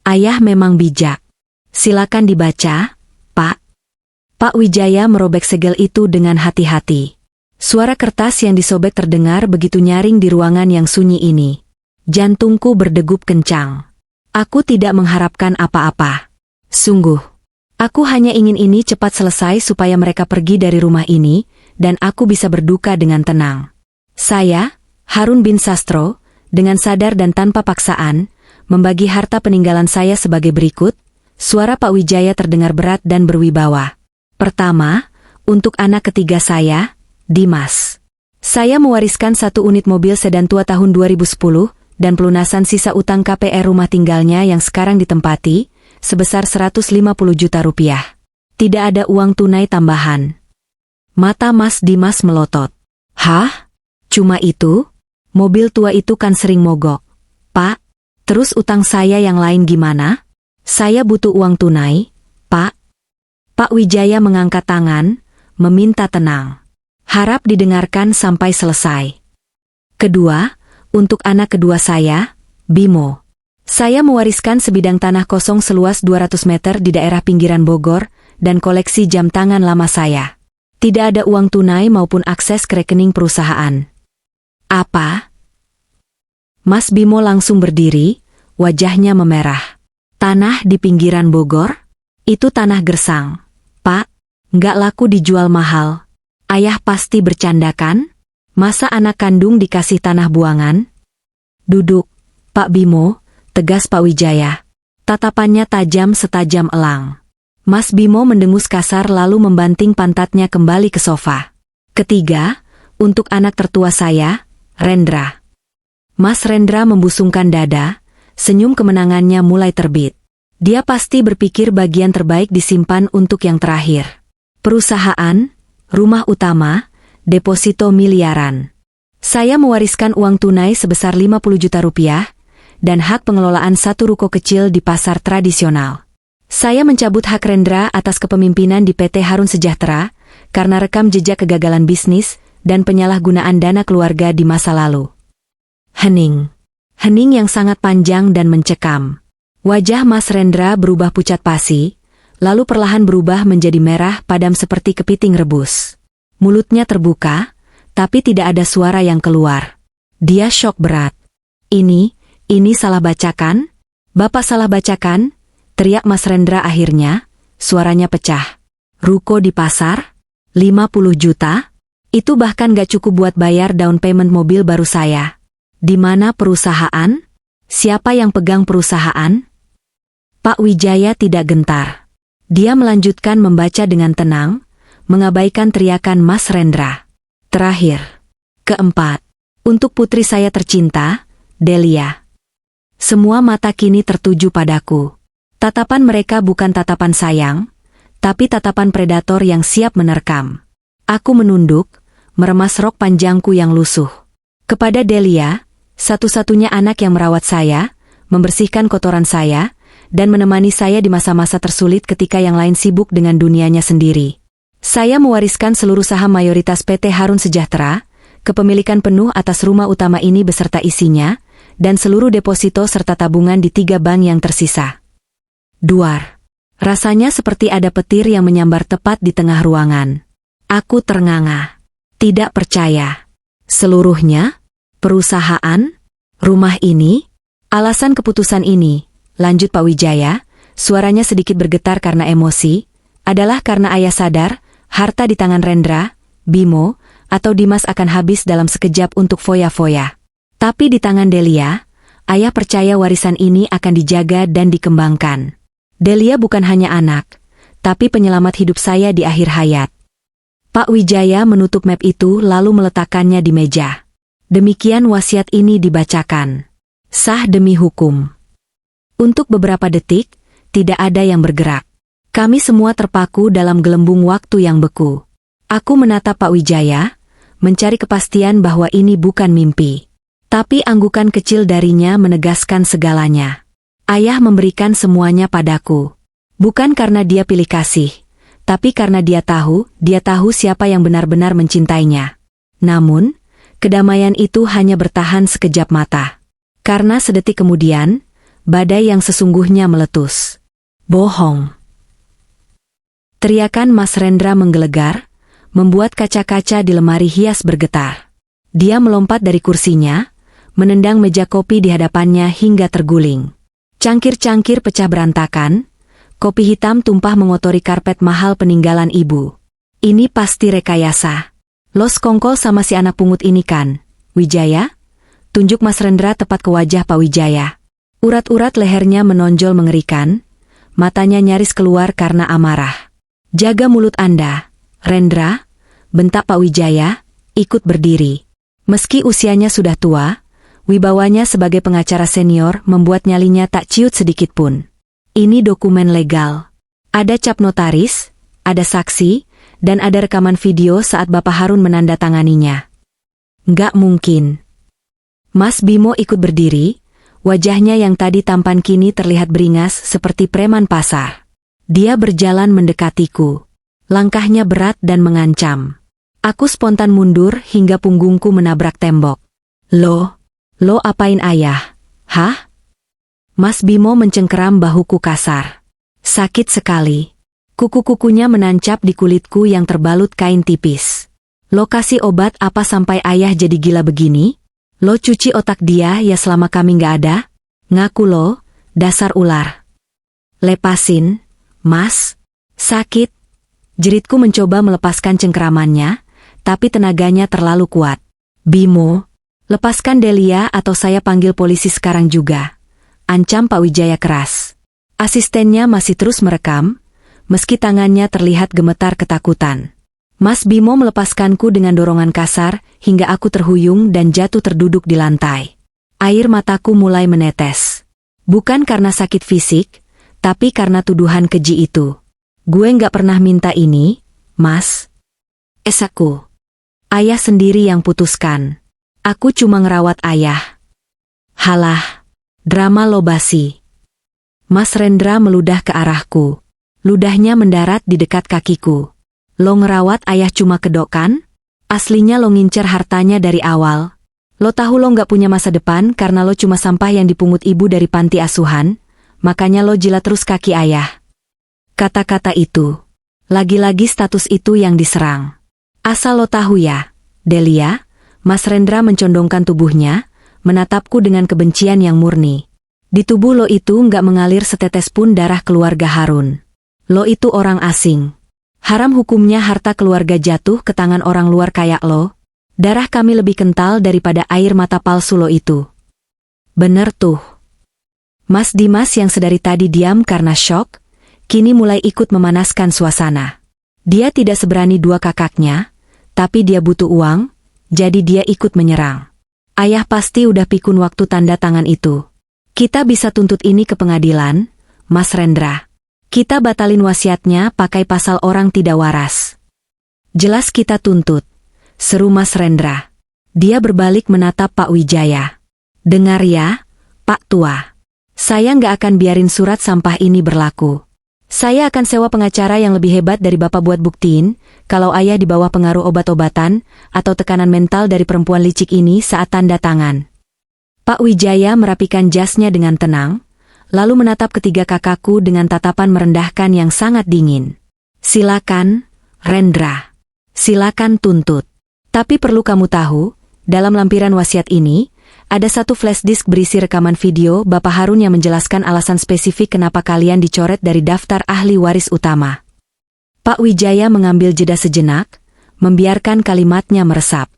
ayah memang bijak. Silakan dibaca, Pak." Pak Wijaya merobek segel itu dengan hati-hati. Suara kertas yang disobek terdengar begitu nyaring di ruangan yang sunyi ini. Jantungku berdegup kencang. Aku tidak mengharapkan apa-apa. Sungguh. Aku hanya ingin ini cepat selesai supaya mereka pergi dari rumah ini, dan aku bisa berduka dengan tenang. Saya, Harun bin Sastro, dengan sadar dan tanpa paksaan, membagi harta peninggalan saya sebagai berikut. Suara Pak Wijaya terdengar berat dan berwibawa. Pertama, untuk anak ketiga saya, Dimas. Saya mewariskan 1 unit mobil sedan tua tahun 2010 dan pelunasan sisa utang KPR rumah tinggalnya yang sekarang ditempati sebesar 150 juta rupiah. Tidak ada uang tunai tambahan. Mata Mas Dimas melotot. "Hah? Cuma itu? Mobil tua itu kan sering mogok. Pak, terus utang saya yang lain gimana? Saya butuh uang tunai, Pak." Pak Wijaya mengangkat tangan, meminta tenang. Harap didengarkan sampai selesai. "Kedua, untuk anak kedua saya, Bimo. Saya mewariskan sebidang tanah kosong seluas 200 meter di daerah pinggiran Bogor dan koleksi jam tangan lama saya. Tidak ada uang tunai maupun akses ke rekening perusahaan." "Apa?" Mas Bimo langsung berdiri, wajahnya memerah. "Tanah di pinggiran Bogor? Itu tanah gersang, Pak. Nggak laku dijual mahal. Ayah pasti bercandakan? Masa anak kandung dikasih tanah buangan?" "Duduk, Pak Bimo," tegas Pak Wijaya. Tatapannya tajam setajam elang. Mas Bimo mendengus kasar lalu membanting pantatnya kembali ke sofa. Ketiga, untuk anak tertua saya, Rendra. Mas Rendra membusungkan dada, senyum kemenangannya mulai terbit. Dia pasti berpikir bagian terbaik disimpan untuk yang terakhir. Perusahaan, rumah utama, deposito miliaran. Saya mewariskan uang tunai sebesar 50 juta rupiah, dan hak pengelolaan satu ruko kecil di pasar tradisional. Saya mencabut hak Rendra atas kepemimpinan di PT Harun Sejahtera, karena rekam jejak kegagalan bisnis dan penyalahgunaan dana keluarga di masa lalu. Hening. Hening yang sangat panjang dan mencekam. Wajah Mas Rendra berubah pucat pasi, lalu perlahan berubah menjadi merah padam seperti kepiting rebus. Mulutnya terbuka, tapi tidak ada suara yang keluar. Dia syok berat. Ini salah bacakan? Bapak salah bacakan? Teriak Mas Rendra akhirnya, suaranya pecah. Ruko di pasar? 50 juta? Itu bahkan gak cukup buat bayar down payment mobil baru saya. Di mana perusahaan? Siapa yang pegang perusahaan? Pak Wijaya tidak gentar. Dia melanjutkan membaca dengan tenang, mengabaikan teriakan Mas Rendra. Terakhir. Keempat. Untuk putri saya tercinta, Delia. Semua mata kini tertuju padaku. Tatapan mereka bukan tatapan sayang, tapi tatapan predator yang siap menerkam. Aku menunduk, meremas rok panjangku yang lusuh. Kepada Delia, satu-satunya anak yang merawat saya, membersihkan kotoran saya, dan menemani saya di masa-masa tersulit ketika yang lain sibuk dengan dunianya sendiri. Saya mewariskan seluruh saham mayoritas PT Harun Sejahtera, kepemilikan penuh atas rumah utama ini beserta isinya, dan seluruh deposito serta tabungan di 3 bank yang tersisa. Duar. Rasanya seperti ada petir yang menyambar tepat di tengah ruangan. Aku ternganga. Tidak percaya. Seluruhnya? Perusahaan? Rumah ini? Alasan keputusan ini, lanjut Pak Wijaya, suaranya sedikit bergetar karena emosi, adalah karena ayah sadar, harta di tangan Rendra, Bimo, atau Dimas akan habis dalam sekejap untuk foya-foya. Tapi di tangan Delia, ayah percaya warisan ini akan dijaga dan dikembangkan. Delia bukan hanya anak, tapi penyelamat hidup saya di akhir hayat. Pak Wijaya menutup map itu lalu meletakkannya di meja. Demikian wasiat ini dibacakan. Sah demi hukum. Untuk beberapa detik, tidak ada yang bergerak. Kami semua terpaku dalam gelembung waktu yang beku. Aku menatap Pak Wijaya, mencari kepastian bahwa ini bukan mimpi. Tapi anggukan kecil darinya menegaskan segalanya. Ayah memberikan semuanya padaku. Bukan karena dia pilih kasih, tapi karena dia tahu siapa yang benar-benar mencintainya. Namun, kedamaian itu hanya bertahan sekejap mata. Karena sedetik kemudian, badai yang sesungguhnya meletus. Bohong. Teriakan Mas Rendra menggelegar, membuat kaca-kaca di lemari hias bergetar. Dia melompat dari kursinya, menendang meja kopi di hadapannya hingga terguling. Cangkir-cangkir pecah berantakan, kopi hitam tumpah mengotori karpet mahal peninggalan ibu. Ini pasti rekayasa. Lo sekongkol sama si anak pungut ini kan, Wijaya? Tunjuk Mas Rendra tepat ke wajah Pak Wijaya. Urat-urat lehernya menonjol mengerikan, matanya nyaris keluar karena amarah. Jaga mulut Anda, Rendra, bentak Pak Wijaya, ikut berdiri. Meski usianya sudah tua, wibawanya sebagai pengacara senior membuat nyalinya tak ciut sedikit pun. Ini dokumen legal. Ada cap notaris, ada saksi, dan ada rekaman video saat Bapak Harun menandatanganinya. Nggak mungkin. Mas Bimo ikut berdiri, wajahnya yang tadi tampan kini terlihat beringas seperti preman pasar. Dia berjalan mendekatiku. Langkahnya berat dan mengancam. Aku spontan mundur hingga punggungku menabrak tembok. Lo apain ayah? Hah? Mas Bimo mencengkeram bahuku kasar. Sakit sekali. Kuku-kukunya menancap di kulitku yang terbalut kain tipis. Lo kasih obat apa sampai ayah jadi gila begini? Lo cuci otak dia ya selama kami nggak ada? Ngaku lo, dasar ular. Lepasin, Mas. Sakit. Jeritku mencoba melepaskan cengkeramannya, tapi tenaganya terlalu kuat. Bimo, lepaskan Delia atau saya panggil polisi sekarang juga. Ancam Pak Wijaya keras. Asistennya masih terus merekam, meski tangannya terlihat gemetar ketakutan. Mas Bimo melepaskanku dengan dorongan kasar, hingga aku terhuyung dan jatuh terduduk di lantai. Air mataku mulai menetes. Bukan karena sakit fisik, tapi karena tuduhan keji itu. Gue nggak pernah minta ini, Mas. Esaku. Ayah sendiri yang putuskan. Aku cuma ngerawat ayah. Halah, drama lo basi. Mas Rendra meludah ke arahku. Ludahnya mendarat di dekat kakiku. Lo ngerawat ayah cuma kedok kan? Aslinya lo ngincer hartanya dari awal. Lo tahu lo nggak punya masa depan karena lo cuma sampah yang dipungut ibu dari panti asuhan, makanya lo jilat terus kaki ayah. Kata-kata itu. Lagi-lagi status itu yang diserang. Asal lo tahu ya, Delia, Mas Rendra mencondongkan tubuhnya, menatapku dengan kebencian yang murni. Di tubuh lo itu nggak mengalir setetes pun darah keluarga Harun. Lo itu orang asing. Haram hukumnya harta keluarga jatuh ke tangan orang luar kayak lo. Darah kami lebih kental daripada air mata palsu lo itu. Bener tuh. Mas Dimas yang sedari tadi diam karena syok, kini mulai ikut memanaskan suasana. Dia tidak seberani dua kakaknya, tapi dia butuh uang, jadi dia ikut menyerang. Ayah pasti udah pikun waktu tanda tangan itu. Kita bisa tuntut ini ke pengadilan, Mas Rendra. Kita batalin wasiatnya pakai pasal orang tidak waras. Jelas kita tuntut, seru Mas Rendra. Dia berbalik menatap Pak Wijaya. Dengar ya, Pak Tua. Saya nggak akan biarin surat sampah ini berlaku. Saya akan sewa pengacara yang lebih hebat dari Bapak buat buktiin, kalau ayah di bawah pengaruh obat-obatan, atau tekanan mental dari perempuan licik ini saat tanda tangan. Pak Wijaya merapikan jasnya dengan tenang, lalu menatap ketiga kakakku dengan tatapan merendahkan yang sangat dingin. Silakan, Rendra. Silakan tuntut. Tapi perlu kamu tahu, dalam lampiran wasiat ini, ada satu flash disk berisi rekaman video Bapak Harun yang menjelaskan alasan spesifik kenapa kalian dicoret dari daftar ahli waris utama. Pak Wijaya mengambil jeda sejenak, membiarkan kalimatnya meresap.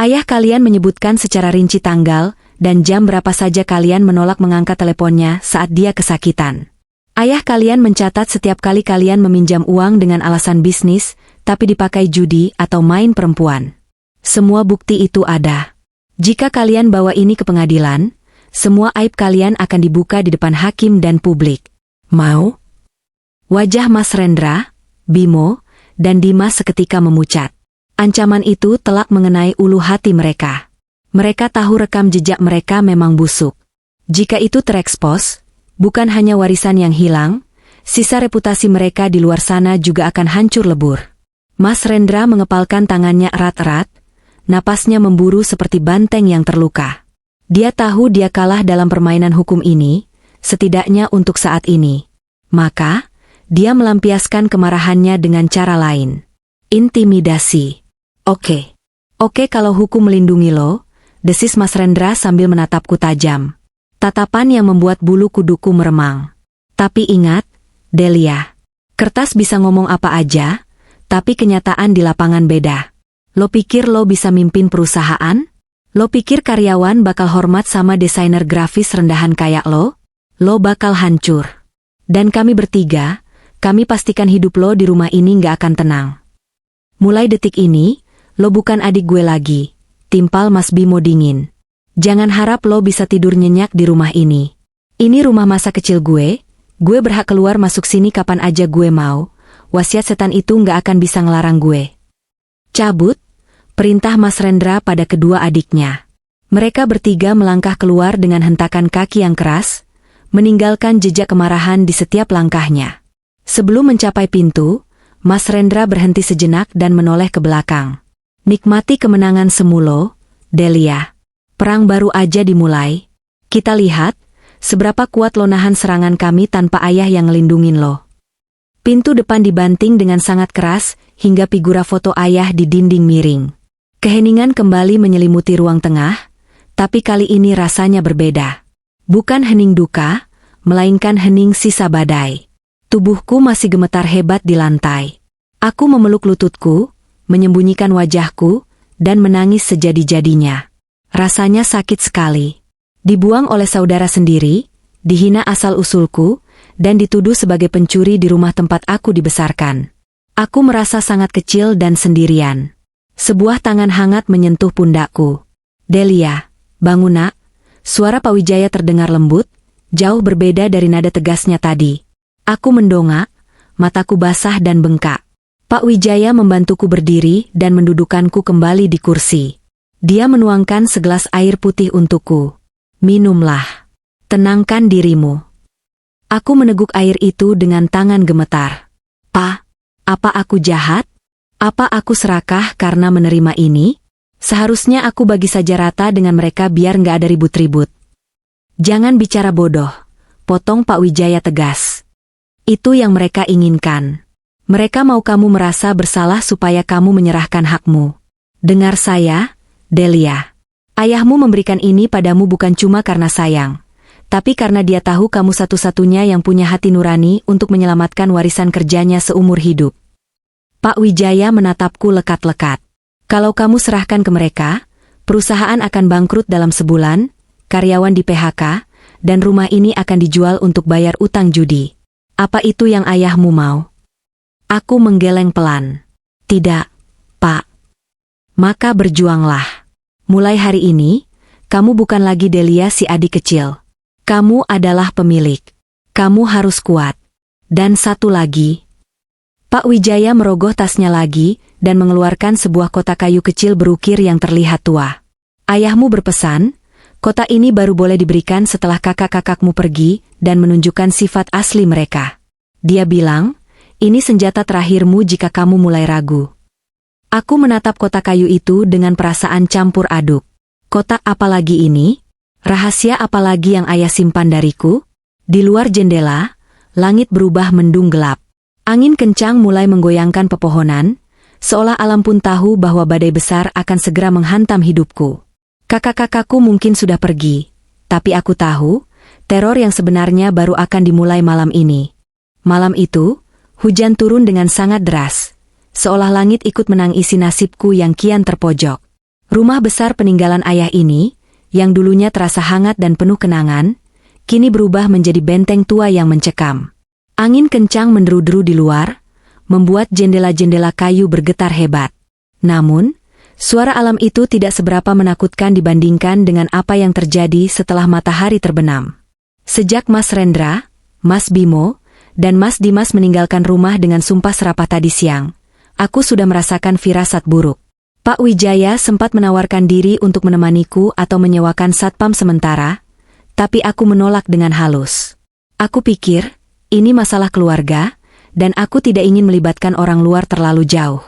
Ayah kalian menyebutkan secara rinci tanggal, dan jam berapa saja kalian menolak mengangkat teleponnya saat dia kesakitan. Ayah kalian mencatat setiap kali kalian meminjam uang dengan alasan bisnis, tapi dipakai judi atau main perempuan. Semua bukti itu ada. Jika kalian bawa ini ke pengadilan, semua aib kalian akan dibuka di depan hakim dan publik. Mau? Wajah Mas Rendra, Bimo, dan Dimas seketika memucat. Ancaman itu telak mengenai ulu hati mereka. Mereka tahu rekam jejak mereka memang busuk. Jika itu terekspos, bukan hanya warisan yang hilang, sisa reputasi mereka di luar sana juga akan hancur lebur. Mas Rendra mengepalkan tangannya erat-erat, napasnya memburu seperti banteng yang terluka. Dia tahu dia kalah dalam permainan hukum ini, setidaknya untuk saat ini. Maka, dia melampiaskan kemarahannya dengan cara lain. Intimidasi. Oke kalau hukum melindungi lo, desis Mas Rendra sambil menatapku tajam. Tatapan yang membuat bulu kuduku meremang. Tapi ingat, Delia, kertas bisa ngomong apa aja, tapi kenyataan di lapangan beda. Lo pikir lo bisa mimpin perusahaan? Lo pikir karyawan bakal hormat sama desainer grafis rendahan kayak lo? Lo bakal hancur. Dan kami bertiga, kami pastikan hidup lo di rumah ini nggak akan tenang. Mulai detik ini, lo bukan adik gue lagi. Timpal Mas Bimo dingin. Jangan harap lo bisa tidur nyenyak di rumah ini. Ini rumah masa kecil gue berhak keluar masuk sini kapan aja gue mau, wasiat setan itu nggak akan bisa ngelarang gue. Cabut, perintah Mas Rendra pada kedua adiknya. Mereka bertiga melangkah keluar dengan hentakan kaki yang keras, meninggalkan jejak kemarahan di setiap langkahnya. Sebelum mencapai pintu, Mas Rendra berhenti sejenak dan menoleh ke belakang. Nikmati kemenangan semulo, Delia. Perang baru aja dimulai. Kita lihat, seberapa kuat lo nahan serangan kami tanpa ayah yang ngelindungin lo. Pintu depan dibanting dengan sangat keras, hingga figura foto ayah di dinding miring. Keheningan kembali menyelimuti ruang tengah, tapi kali ini rasanya berbeda. Bukan hening duka, melainkan hening sisa badai. Tubuhku masih gemetar hebat di lantai. Aku memeluk lututku, menyembunyikan wajahku, dan menangis sejadi-jadinya. Rasanya sakit sekali. Dibuang oleh saudara sendiri, dihina asal-usulku, dan dituduh sebagai pencuri di rumah tempat aku dibesarkan. Aku merasa sangat kecil dan sendirian. Sebuah tangan hangat menyentuh pundakku. Delia, bangun nak. Suara Pak Wijaya terdengar lembut, jauh berbeda dari nada tegasnya tadi. Aku mendongak, mataku basah dan bengkak. Pak Wijaya membantuku berdiri dan mendudukkanku kembali di kursi. Dia menuangkan segelas air putih untukku. Minumlah. Tenangkan dirimu. Aku meneguk air itu dengan tangan gemetar. Pak, apa aku jahat? Apa aku serakah karena menerima ini? Seharusnya aku bagi saja rata dengan mereka biar nggak ada ribut-ribut. Jangan bicara bodoh, potong Pak Wijaya tegas. Itu yang mereka inginkan. Mereka mau kamu merasa bersalah supaya kamu menyerahkan hakmu. Dengar saya, Delia. Ayahmu memberikan ini padamu bukan cuma karena sayang, tapi karena dia tahu kamu satu-satunya yang punya hati nurani untuk menyelamatkan warisan kerjanya seumur hidup. Pak Wijaya menatapku lekat-lekat. Kalau kamu serahkan ke mereka, perusahaan akan bangkrut dalam sebulan, karyawan di PHK, dan rumah ini akan dijual untuk bayar utang judi. Apa itu yang ayahmu mau? Aku menggeleng pelan. Tidak, Pak. Maka berjuanglah. Mulai hari ini, kamu bukan lagi Delia si adik kecil. Kamu adalah pemilik. Kamu harus kuat. Dan satu lagi. Pak Wijaya merogoh tasnya lagi dan mengeluarkan sebuah kotak kayu kecil berukir yang terlihat tua. Ayahmu berpesan, kotak ini baru boleh diberikan setelah kakak-kakakmu pergi dan menunjukkan sifat asli mereka. Dia bilang, ini senjata terakhirmu jika kamu mulai ragu. Aku menatap kotak kayu itu dengan perasaan campur aduk. Kotak apa lagi ini? Rahasia apa lagi yang ayah simpan dariku? Di luar jendela, langit berubah mendung gelap. Angin kencang mulai menggoyangkan pepohonan, seolah alam pun tahu bahwa badai besar akan segera menghantam hidupku. Kakak-kakakku mungkin sudah pergi, tapi aku tahu, teror yang sebenarnya baru akan dimulai malam ini. Malam itu, hujan turun dengan sangat deras, seolah langit ikut menangisi nasibku yang kian terpojok. Rumah besar peninggalan ayah ini, yang dulunya terasa hangat dan penuh kenangan, kini berubah menjadi benteng tua yang mencekam. Angin kencang menderu-deru di luar, membuat jendela-jendela kayu bergetar hebat. Namun, suara alam itu tidak seberapa menakutkan dibandingkan dengan apa yang terjadi setelah matahari terbenam. Sejak Mas Rendra, Mas Bimo, dan Mas Dimas meninggalkan rumah dengan sumpah serapah tadi siang, aku sudah merasakan firasat buruk. Pak Wijaya sempat menawarkan diri untuk menemaniku atau menyewakan satpam sementara, tapi aku menolak dengan halus. Aku pikir, ini masalah keluarga, dan aku tidak ingin melibatkan orang luar terlalu jauh.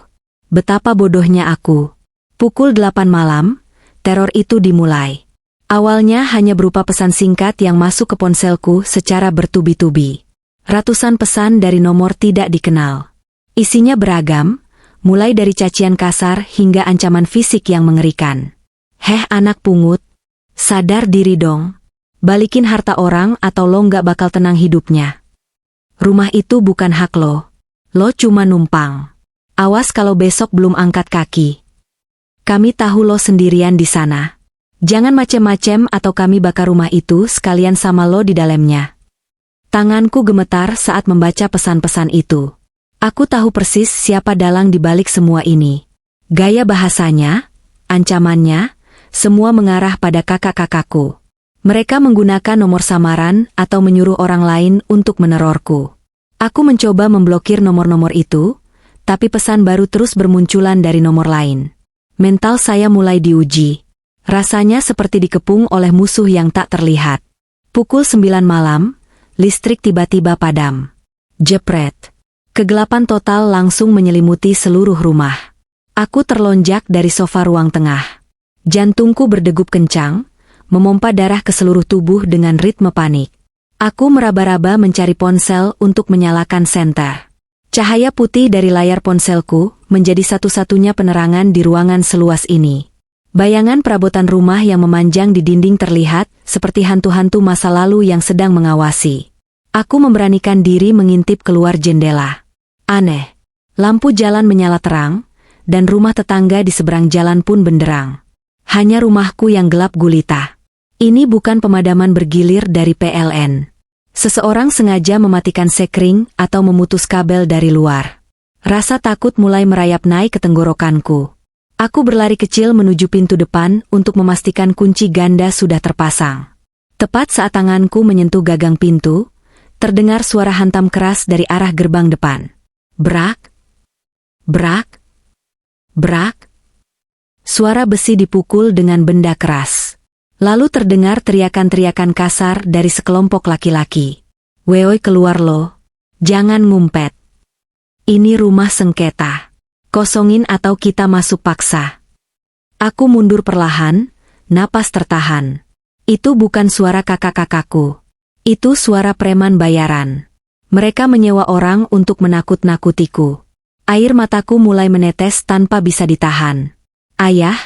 Betapa bodohnya aku. Pukul 8 malam, teror itu dimulai. Awalnya hanya berupa pesan singkat yang masuk ke ponselku secara bertubi-tubi. Ratusan pesan dari nomor tidak dikenal. Isinya beragam, mulai dari cacian kasar hingga ancaman fisik yang mengerikan. Heh anak pungut, sadar diri dong. Balikin harta orang atau lo nggak bakal tenang hidupnya. Rumah itu bukan hak lo. Lo cuma numpang. Awas kalau besok belum angkat kaki. Kami tahu lo sendirian di sana. Jangan macem-macem atau kami bakar rumah itu sekalian sama lo di dalamnya. Tanganku gemetar saat membaca pesan-pesan itu. Aku tahu persis siapa dalang di balik semua ini. Gaya bahasanya, ancamannya, semua mengarah pada kakak-kakakku. Mereka menggunakan nomor samaran atau menyuruh orang lain untuk menerorku. Aku mencoba memblokir nomor-nomor itu, tapi pesan baru terus bermunculan dari nomor lain. Mental saya mulai diuji. Rasanya seperti dikepung oleh musuh yang tak terlihat. Pukul 9 malam, listrik tiba-tiba padam. Jepret. Kegelapan total langsung menyelimuti seluruh rumah. Aku terlonjak dari sofa ruang tengah. Jantungku berdegup kencang, memompa darah ke seluruh tubuh dengan ritme panik. Aku meraba-raba mencari ponsel untuk menyalakan senter. Cahaya putih dari layar ponselku menjadi satu-satunya penerangan di ruangan seluas ini. Bayangan perabotan rumah yang memanjang di dinding terlihat seperti hantu-hantu masa lalu yang sedang mengawasi. Aku memberanikan diri mengintip keluar jendela. Aneh. Lampu jalan menyala terang, dan rumah tetangga di seberang jalan pun benderang. Hanya rumahku yang gelap gulita. Ini bukan pemadaman bergilir dari PLN. Seseorang sengaja mematikan sekring atau memutus kabel dari luar. Rasa takut mulai merayap naik ke tenggorokanku. Aku berlari kecil menuju pintu depan untuk memastikan kunci ganda sudah terpasang. Tepat saat tanganku menyentuh gagang pintu, terdengar suara hantam keras dari arah gerbang depan. Brak, brak, brak. Suara besi dipukul dengan benda keras. Lalu terdengar teriakan-teriakan kasar dari sekelompok laki-laki. "Weoi, keluar lo. Jangan ngumpet. Ini rumah sengketa. Kosongin atau kita masuk paksa." Aku mundur perlahan, napas tertahan. Itu bukan suara kakak-kakakku. Itu suara preman bayaran. Mereka menyewa orang untuk menakut-nakutiku. Air mataku mulai menetes tanpa bisa ditahan. "Ayah,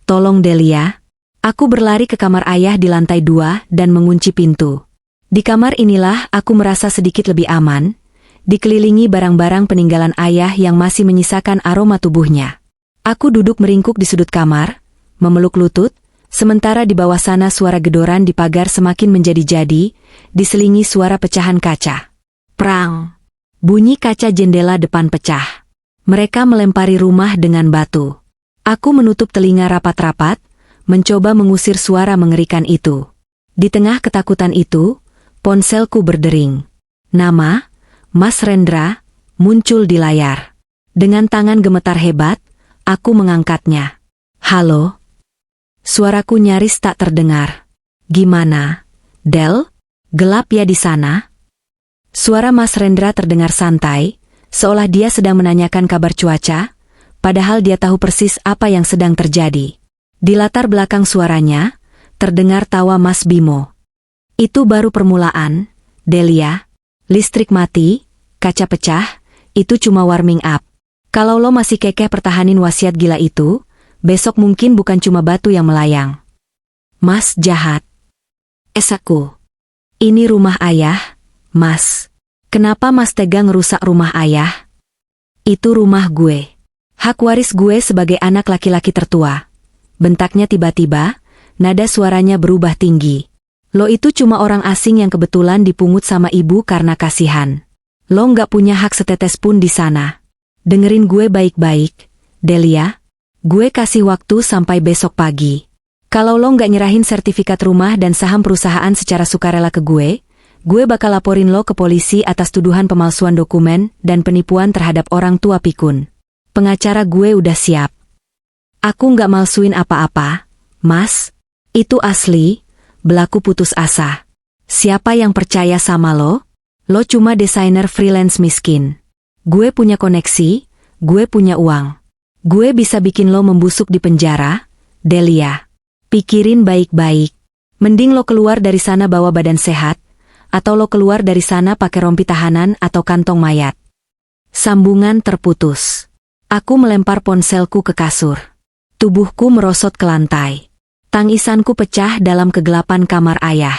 tolong Delia." Aku berlari ke kamar ayah di lantai 2 dan mengunci pintu. Di kamar inilah aku merasa sedikit lebih aman, dikelilingi barang-barang peninggalan ayah yang masih menyisakan aroma tubuhnya. Aku duduk meringkuk di sudut kamar, memeluk lutut, sementara di bawah sana suara gedoran di pagar semakin menjadi-jadi, diselingi suara pecahan kaca. Prang! Bunyi kaca jendela depan pecah. Mereka melempari rumah dengan batu. Aku menutup telinga rapat-rapat, mencoba mengusir suara mengerikan itu. Di tengah ketakutan itu, ponselku berdering. Nama, Mas Rendra, muncul di layar. Dengan tangan gemetar hebat, aku mengangkatnya. "Halo?" Suaraku nyaris tak terdengar. "Gimana, Del? Gelap ya di sana?" Suara Mas Rendra terdengar santai, seolah dia sedang menanyakan kabar cuaca, padahal dia tahu persis apa yang sedang terjadi. Di latar belakang suaranya, terdengar tawa Mas Bimo. "Itu baru permulaan, Delia. Listrik mati, kaca pecah, itu cuma warming up. Kalau lo masih kekeh pertahanin wasiat gila itu, besok mungkin bukan cuma batu yang melayang." "Mas jahat." Esakku. "Ini rumah ayah, Mas. Kenapa Mas tega ngerusak rumah ayah?" "Itu rumah gue. Hak waris gue sebagai anak laki-laki tertua." Bentaknya tiba-tiba, nada suaranya berubah tinggi. "Lo itu cuma orang asing yang kebetulan dipungut sama ibu karena kasihan. Lo nggak punya hak setetes pun di sana. Dengerin gue baik-baik, Delia. Gue kasih waktu sampai besok pagi. Kalau lo nggak nyerahin sertifikat rumah dan saham perusahaan secara sukarela ke gue bakal laporin lo ke polisi atas tuduhan pemalsuan dokumen dan penipuan terhadap orang tua pikun. Pengacara gue udah siap." "Aku nggak malsuin apa-apa, Mas. Itu asli," belaku putus asa. "Siapa yang percaya sama lo? Lo cuma desainer freelance miskin. Gue punya koneksi, gue punya uang. Gue bisa bikin lo membusuk di penjara, Delia. Pikirin baik-baik. Mending lo keluar dari sana bawa badan sehat, atau lo keluar dari sana pakai rompi tahanan atau kantong mayat." Sambungan terputus. Aku melempar ponselku ke kasur. Tubuhku merosot ke lantai. Tangisanku pecah dalam kegelapan kamar ayah.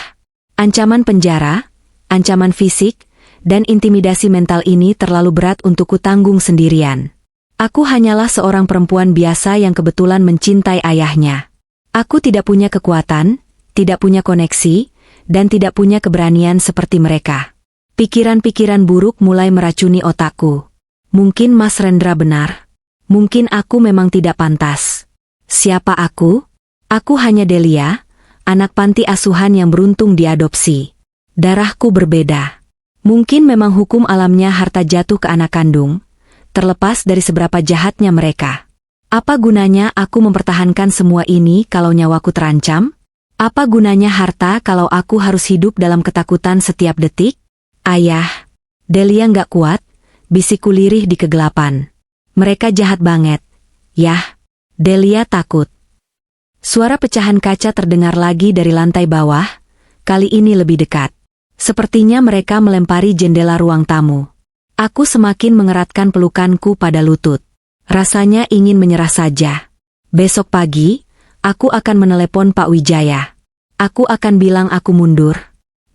Ancaman penjara, ancaman fisik, dan intimidasi mental ini terlalu berat untuk kutanggung sendirian. Aku hanyalah seorang perempuan biasa yang kebetulan mencintai ayahnya. Aku tidak punya kekuatan, tidak punya koneksi, dan tidak punya keberanian seperti mereka. Pikiran-pikiran buruk mulai meracuni otakku. Mungkin Mas Rendra benar. Mungkin aku memang tidak pantas. Siapa aku? Aku hanya Delia, anak panti asuhan yang beruntung diadopsi. Darahku berbeda. Mungkin memang hukum alamnya harta jatuh ke anak kandung, terlepas dari seberapa jahatnya mereka. Apa gunanya aku mempertahankan semua ini kalau nyawaku terancam? Apa gunanya harta kalau aku harus hidup dalam ketakutan setiap detik? "Ayah." Delia nggak kuat, bisikku lirih di kegelapan. "Mereka jahat banget." "Yah." Delia takut. Suara pecahan kaca terdengar lagi dari lantai bawah, kali ini lebih dekat. Sepertinya mereka melempari jendela ruang tamu. Aku semakin mengeratkan pelukanku pada lutut. Rasanya ingin menyerah saja. Besok pagi, aku akan menelepon Pak Wijaya. Aku akan bilang aku mundur.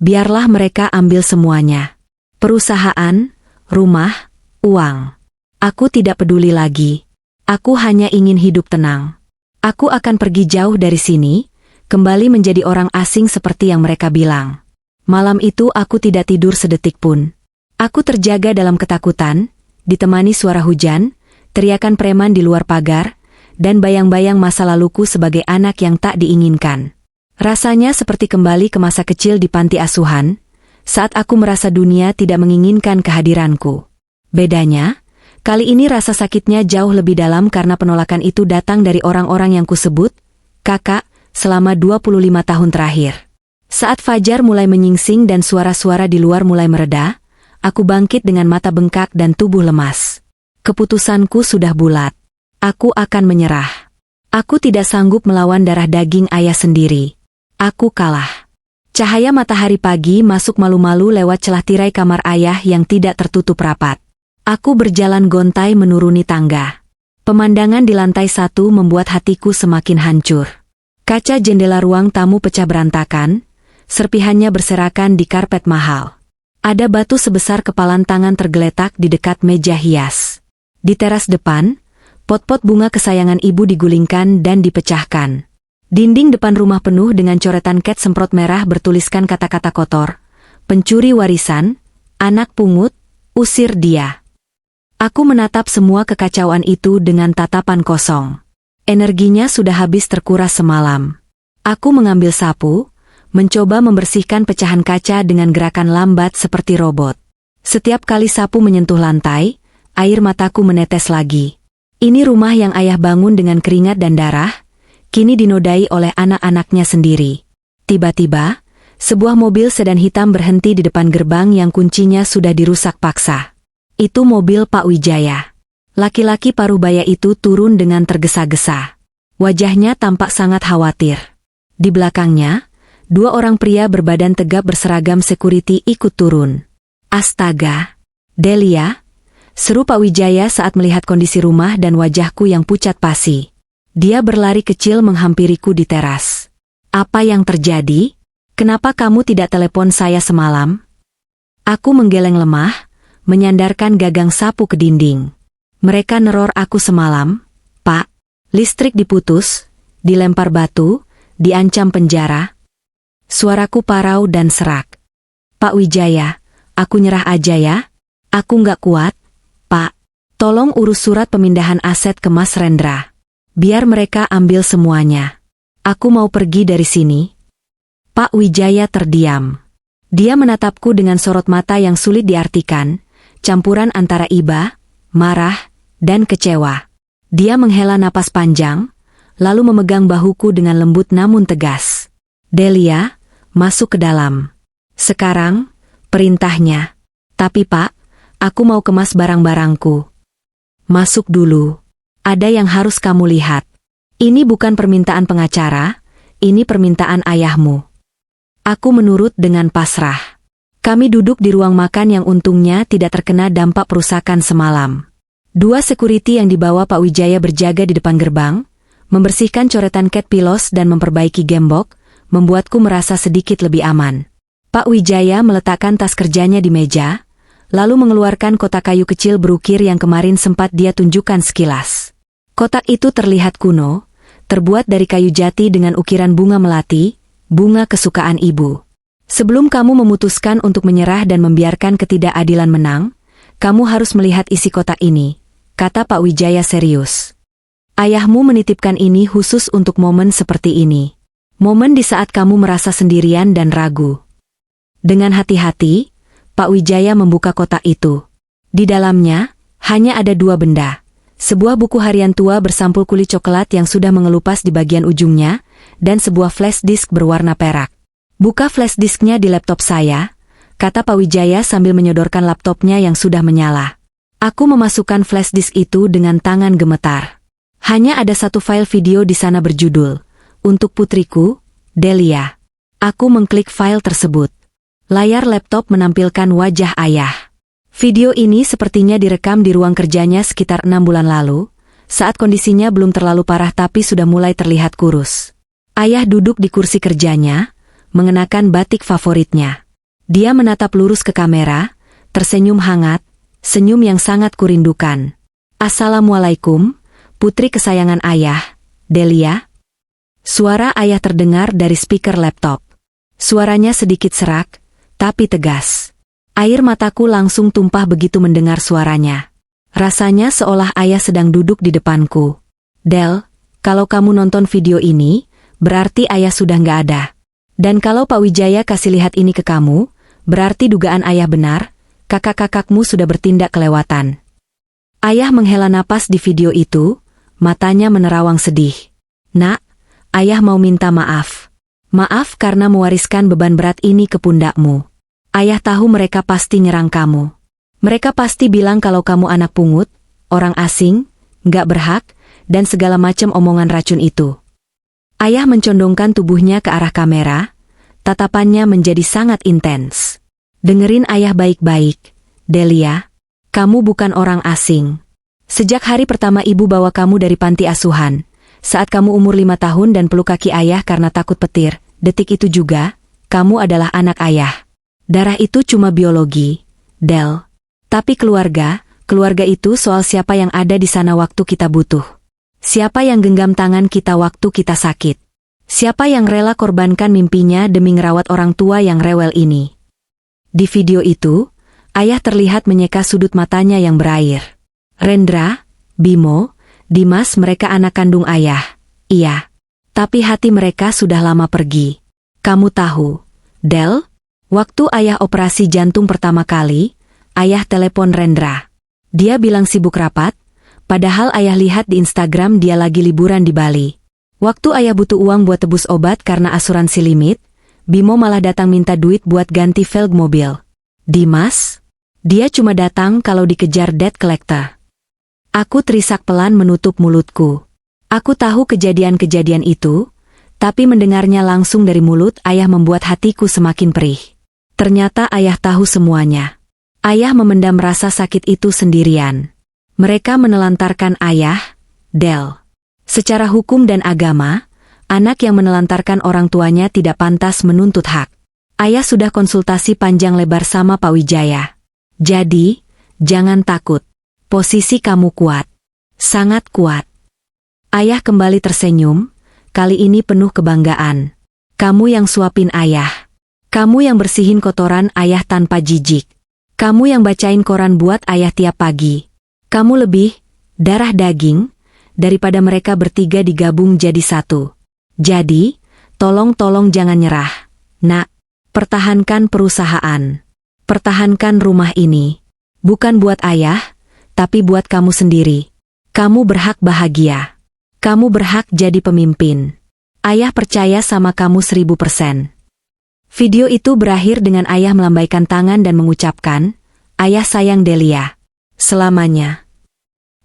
Biarlah mereka ambil semuanya. Perusahaan, rumah, uang. Aku tidak peduli lagi. Aku hanya ingin hidup tenang. Aku akan pergi jauh dari sini, kembali menjadi orang asing seperti yang mereka bilang. Malam itu aku tidak tidur sedetik pun. Aku terjaga dalam ketakutan, ditemani suara hujan, teriakan preman di luar pagar, dan bayang-bayang masa laluku sebagai anak yang tak diinginkan. Rasanya seperti kembali ke masa kecil di panti asuhan, saat aku merasa dunia tidak menginginkan kehadiranku. Bedanya, kali ini rasa sakitnya jauh lebih dalam karena penolakan itu datang dari orang-orang yang kusebut kakak selama 25 tahun terakhir. Saat fajar mulai menyingsing dan suara-suara di luar mulai mereda, aku bangkit dengan mata bengkak dan tubuh lemas. Keputusanku sudah bulat. Aku akan menyerah. Aku tidak sanggup melawan darah daging ayah sendiri. Aku kalah. Cahaya matahari pagi masuk malu-malu lewat celah tirai kamar ayah yang tidak tertutup rapat. Aku berjalan gontai menuruni tangga. Pemandangan di lantai 1 membuat hatiku semakin hancur. Kaca jendela ruang tamu pecah berantakan, serpihannya berserakan di karpet mahal. Ada batu sebesar kepalan tangan tergeletak di dekat meja hias. Di teras depan, pot-pot bunga kesayangan ibu digulingkan dan dipecahkan. Dinding depan rumah penuh dengan coretan cat semprot merah bertuliskan kata-kata kotor. Pencuri warisan, anak pungut, usir dia. Aku menatap semua kekacauan itu dengan tatapan kosong. Energinya sudah habis terkuras semalam. Aku mengambil sapu, mencoba membersihkan pecahan kaca dengan gerakan lambat seperti robot. Setiap kali sapu menyentuh lantai, air mataku menetes lagi. Ini rumah yang ayah bangun dengan keringat dan darah, kini dinodai oleh anak-anaknya sendiri. Tiba-tiba, sebuah mobil sedan hitam berhenti di depan gerbang yang kuncinya sudah dirusak paksa. Itu mobil Pak Wijaya. Laki-laki parubaya itu turun dengan tergesa-gesa. Wajahnya tampak sangat khawatir. Di belakangnya, 2 orang pria berbadan tegap berseragam security ikut turun. Astaga! Delia! Seru Pak Wijaya saat melihat kondisi rumah dan wajahku yang pucat pasi. Dia berlari kecil menghampiriku di teras. Apa yang terjadi? Kenapa kamu tidak telepon saya semalam? Aku menggeleng lemah, menyandarkan gagang sapu ke dinding. Mereka neror aku semalam, Pak. Listrik diputus, dilempar batu, diancam penjara. Suaraku parau dan serak. Pak Wijaya, aku nyerah aja ya. Aku nggak kuat, Pak. Tolong urus surat pemindahan aset ke Mas Rendra. Biar mereka ambil semuanya. Aku mau pergi dari sini. Pak Wijaya terdiam. Dia menatapku dengan sorot mata yang sulit diartikan, campuran antara iba, marah, dan kecewa. Dia menghela napas panjang, lalu memegang bahuku dengan lembut namun tegas. Delia, masuk ke dalam. Sekarang, perintahnya. Tapi Pak, aku mau kemas barang-barangku. Masuk dulu. Ada yang harus kamu lihat. Ini bukan permintaan pengacara, ini permintaan ayahmu. Aku menurut dengan pasrah. Kami duduk di ruang makan yang untungnya tidak terkena dampak perusakan semalam. 2 security yang dibawa Pak Wijaya berjaga di depan gerbang, membersihkan coretan cat pilos dan memperbaiki gembok, membuatku merasa sedikit lebih aman. Pak Wijaya meletakkan tas kerjanya di meja, lalu mengeluarkan kotak kayu kecil berukir yang kemarin sempat dia tunjukkan sekilas. Kotak itu terlihat kuno, terbuat dari kayu jati dengan ukiran bunga melati, bunga kesukaan ibu. Sebelum kamu memutuskan untuk menyerah dan membiarkan ketidakadilan menang, kamu harus melihat isi kotak ini, kata Pak Wijaya serius. Ayahmu menitipkan ini khusus untuk momen seperti ini. Momen di saat kamu merasa sendirian dan ragu. Dengan hati-hati, Pak Wijaya membuka kotak itu. Di dalamnya, hanya ada 2 benda. Sebuah buku harian tua bersampul kulit coklat yang sudah mengelupas di bagian ujungnya, dan sebuah flash disk berwarna perak. Buka flash disknya di laptop saya, kata Pak Wijaya sambil menyodorkan laptopnya yang sudah menyala. Aku memasukkan flash disk itu dengan tangan gemetar. Hanya ada 1 file video di sana berjudul, Untuk Putriku, Delia. Aku mengklik file tersebut. Layar laptop menampilkan wajah ayah. Video ini sepertinya direkam di ruang kerjanya sekitar 6 bulan lalu, saat kondisinya belum terlalu parah tapi sudah mulai terlihat kurus. Ayah duduk di kursi kerjanya, mengenakan batik favoritnya. Dia menatap lurus ke kamera, tersenyum hangat, senyum yang sangat kurindukan. Assalamualaikum, putri kesayangan ayah, Delia. Suara ayah terdengar dari speaker laptop. Suaranya sedikit serak, tapi tegas. Air mataku langsung tumpah begitu mendengar suaranya. Rasanya seolah ayah sedang duduk di depanku. Del, kalau kamu nonton video ini, berarti ayah sudah nggak ada. Dan kalau Pak Wijaya kasih lihat ini ke kamu, berarti dugaan ayah benar, kakak-kakakmu sudah bertindak kelewatan. Ayah menghela napas di video itu, matanya menerawang sedih. Nak, ayah mau minta maaf. Maaf karena mewariskan beban berat ini ke pundakmu. Ayah tahu mereka pasti nyerang kamu. Mereka pasti bilang kalau kamu anak pungut, orang asing, nggak berhak, dan segala macam omongan racun itu. Ayah mencondongkan tubuhnya ke arah kamera, tatapannya menjadi sangat intens. Dengerin ayah baik-baik, Delia, kamu bukan orang asing. Sejak hari pertama ibu bawa kamu dari panti asuhan, saat kamu umur 5 tahun dan peluk kaki ayah karena takut petir, detik itu juga, kamu adalah anak ayah. Darah itu cuma biologi, Del. Tapi keluarga itu soal siapa yang ada di sana waktu kita butuh. Siapa yang genggam tangan kita waktu kita sakit. Siapa yang rela korbankan mimpinya demi ngerawat orang tua yang rewel ini. Di video itu, ayah terlihat menyeka sudut matanya yang berair. Rendra, Bimo, Dimas mereka anak kandung ayah, iya. Tapi hati mereka sudah lama pergi. Kamu tahu, Del, waktu ayah operasi jantung pertama kali, ayah telepon Rendra. Dia bilang sibuk rapat, padahal ayah lihat di Instagram dia lagi liburan di Bali. Waktu ayah butuh uang buat tebus obat karena asuransi limit, Bimo malah datang minta duit buat ganti velg mobil. Dimas? Dia cuma datang kalau dikejar debt collector. Aku terisak pelan menutup mulutku. Aku tahu kejadian-kejadian itu, tapi mendengarnya langsung dari mulut ayah membuat hatiku semakin perih. Ternyata ayah tahu semuanya. Ayah memendam rasa sakit itu sendirian. Mereka menelantarkan ayah, Del. Secara hukum dan agama, anak yang menelantarkan orang tuanya tidak pantas menuntut hak. Ayah sudah konsultasi panjang lebar sama Pak Wijaya. Jadi, jangan takut. Posisi kamu kuat. Sangat kuat. Ayah kembali tersenyum, kali ini penuh kebanggaan. Kamu yang suapin ayah. Kamu yang bersihin kotoran ayah tanpa jijik. Kamu yang bacain koran buat ayah tiap pagi. Kamu lebih, darah daging, daripada mereka bertiga digabung jadi satu. Jadi, tolong jangan nyerah. Nak, pertahankan perusahaan. Pertahankan rumah ini. Bukan buat ayah, tapi buat kamu sendiri. Kamu berhak bahagia. Kamu berhak jadi pemimpin. Ayah percaya sama kamu 1000%. Video itu berakhir dengan ayah melambaikan tangan dan mengucapkan, "Ayah sayang Delia." Selamanya.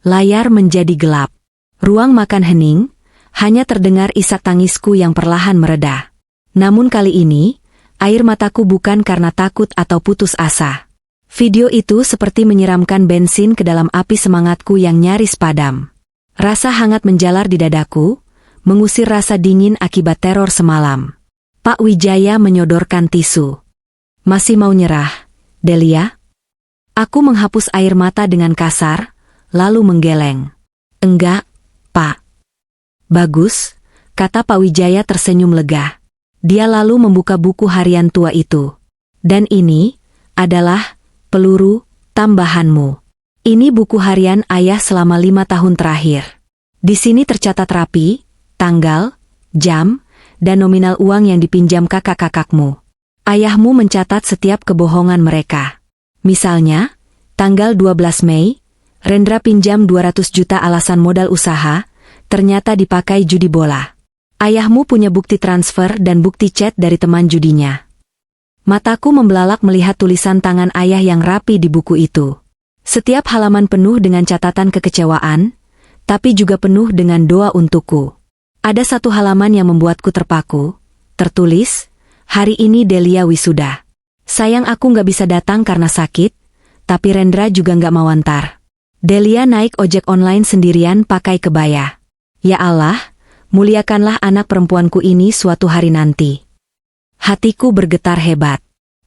Layar menjadi gelap. Ruang makan hening, hanya terdengar isak tangisku yang perlahan mereda. Namun kali ini, air mataku bukan karena takut atau putus asa. Video itu seperti menyiramkan bensin ke dalam api semangatku yang nyaris padam. Rasa hangat menjalar di dadaku, mengusir rasa dingin akibat teror semalam. Pak Wijaya menyodorkan tisu. Masih mau nyerah, Delia? Aku menghapus air mata dengan kasar, lalu menggeleng. Enggak, Pak. Bagus, kata Pak Wijaya tersenyum lega. Dia lalu membuka buku harian tua itu. Dan ini adalah peluru tambahanmu. Ini buku harian ayah selama 5 tahun terakhir. Di sini tercatat rapi, tanggal, jam, dan nominal uang yang dipinjam kakak-kakakmu. Ayahmu mencatat setiap kebohongan mereka. Misalnya, tanggal 12 Mei, Rendra pinjam 200 juta alasan modal usaha, ternyata dipakai judi bola. Ayahmu punya bukti transfer dan bukti chat dari teman judinya. Mataku membelalak melihat tulisan tangan ayah yang rapi di buku itu. Setiap halaman penuh dengan catatan kekecewaan, tapi juga penuh dengan doa untukku. Ada satu halaman yang membuatku terpaku, tertulis, "Hari ini Delia wisuda. Sayang aku nggak bisa datang karena sakit, tapi Rendra juga nggak mau antar." Delia naik ojek online sendirian pakai kebaya. Ya Allah, muliakanlah anak perempuanku ini suatu hari nanti. Hatiku bergetar hebat.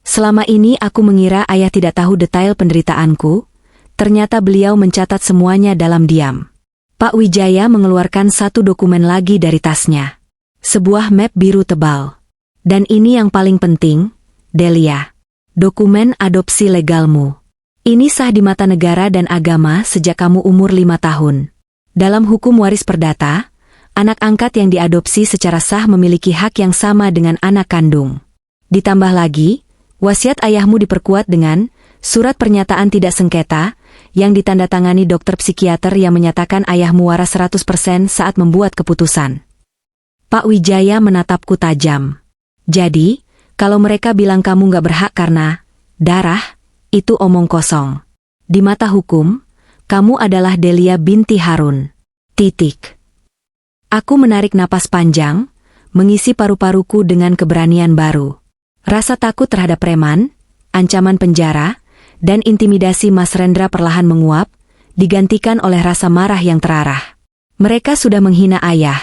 Selama ini aku mengira ayah tidak tahu detail penderitaanku, ternyata beliau mencatat semuanya dalam diam. Pak Wijaya mengeluarkan satu dokumen lagi dari tasnya. Sebuah map biru tebal. Dan ini yang paling penting, Delia. Dokumen adopsi legalmu. Ini sah di mata negara dan agama sejak kamu umur 5 tahun. Dalam hukum waris perdata, anak angkat yang diadopsi secara sah memiliki hak yang sama dengan anak kandung. Ditambah lagi, wasiat ayahmu diperkuat dengan surat pernyataan tidak sengketa yang ditandatangani dokter psikiater yang menyatakan ayahmu waras 100% saat membuat keputusan. Pak Wijaya menatapku tajam. Jadi, kalau mereka bilang kamu gak berhak karena darah, itu omong kosong. Di mata hukum, kamu adalah Delia binti Harun. Titik. Aku menarik napas panjang, mengisi paru-paruku dengan keberanian baru. Rasa takut terhadap preman, ancaman penjara, dan intimidasi Mas Rendra perlahan menguap, digantikan oleh rasa marah yang terarah. Mereka sudah menghina ayah,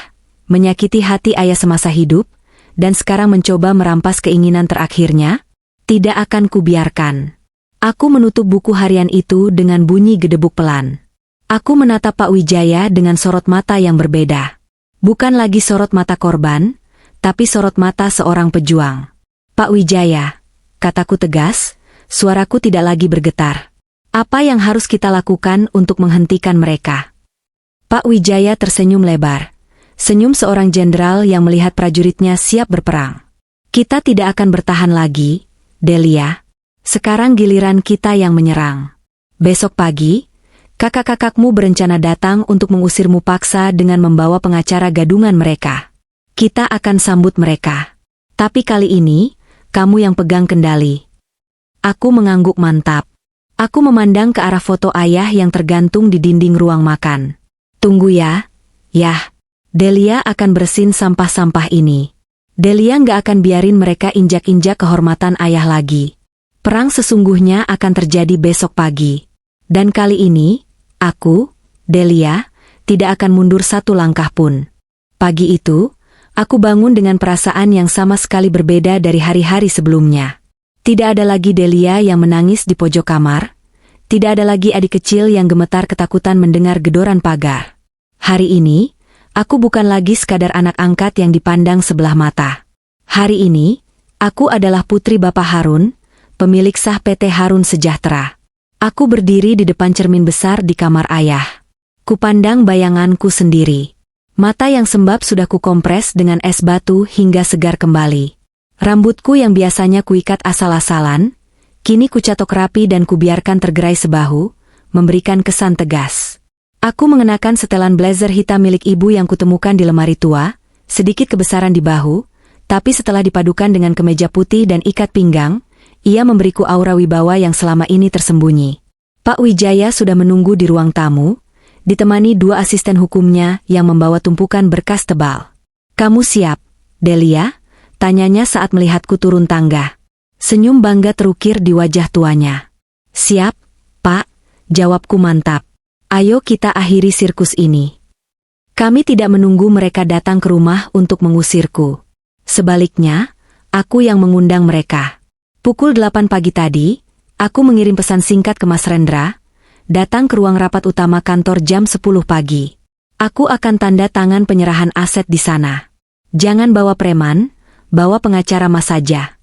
menyakiti hati ayah semasa hidup, dan sekarang mencoba merampas keinginan terakhirnya. Tidak akan kubiarkan. Aku menutup buku harian itu dengan bunyi gedebuk pelan. Aku menatap Pak Wijaya dengan sorot mata yang berbeda. Bukan lagi sorot mata korban, tapi sorot mata seorang pejuang. Pak Wijaya, kataku tegas, suaraku tidak lagi bergetar. Apa yang harus kita lakukan untuk menghentikan mereka? Pak Wijaya tersenyum lebar. Senyum seorang jenderal yang melihat prajuritnya siap berperang. Kita tidak akan bertahan lagi, Delia. Sekarang giliran kita yang menyerang. Besok pagi, kakak-kakakmu berencana datang untuk mengusirmu paksa dengan membawa pengacara gadungan mereka. Kita akan sambut mereka. Tapi kali ini, kamu yang pegang kendali. Aku mengangguk mantap. Aku memandang ke arah foto ayah yang tergantung di dinding ruang makan. Tunggu ya. Yah. Delia akan bersihin sampah-sampah ini. Delia nggak akan biarin mereka injak-injak kehormatan ayah lagi. Perang sesungguhnya akan terjadi besok pagi. Dan kali ini, aku, Delia, tidak akan mundur satu langkah pun. Pagi itu, aku bangun dengan perasaan yang sama sekali berbeda dari hari-hari sebelumnya. Tidak ada lagi Delia yang menangis di pojok kamar. Tidak ada lagi adik kecil yang gemetar ketakutan mendengar gedoran pagar. Hari ini, aku bukan lagi sekadar anak angkat yang dipandang sebelah mata. Hari ini, aku adalah putri Bapak Harun, pemilik sah PT Harun Sejahtera. Aku berdiri di depan cermin besar di kamar ayah. Kupandang bayanganku sendiri. Mata yang sembab sudah kukompres dengan es batu hingga segar kembali. Rambutku yang biasanya kuikat asal-asalan, kini kucatok rapi dan kubiarkan tergerai sebahu, memberikan kesan tegas. Aku mengenakan setelan blazer hitam milik ibu yang kutemukan di lemari tua, sedikit kebesaran di bahu, tapi setelah dipadukan dengan kemeja putih dan ikat pinggang, ia memberiku aura wibawa yang selama ini tersembunyi. Pak Wijaya sudah menunggu di ruang tamu, ditemani 2 asisten hukumnya yang membawa tumpukan berkas tebal. "Kamu siap, Delia?" tanyanya saat melihatku turun tangga. Senyum bangga terukir di wajah tuanya. "Siap, Pak," jawabku mantap. "Ayo kita akhiri sirkus ini." Kami tidak menunggu mereka datang ke rumah untuk mengusirku. Sebaliknya, aku yang mengundang mereka. Pukul 8 pagi tadi, aku mengirim pesan singkat ke Mas Rendra, datang ke ruang rapat utama kantor jam 10 pagi. Aku akan tanda tangan penyerahan aset di sana. Jangan bawa preman, bawa pengacara Mas saja.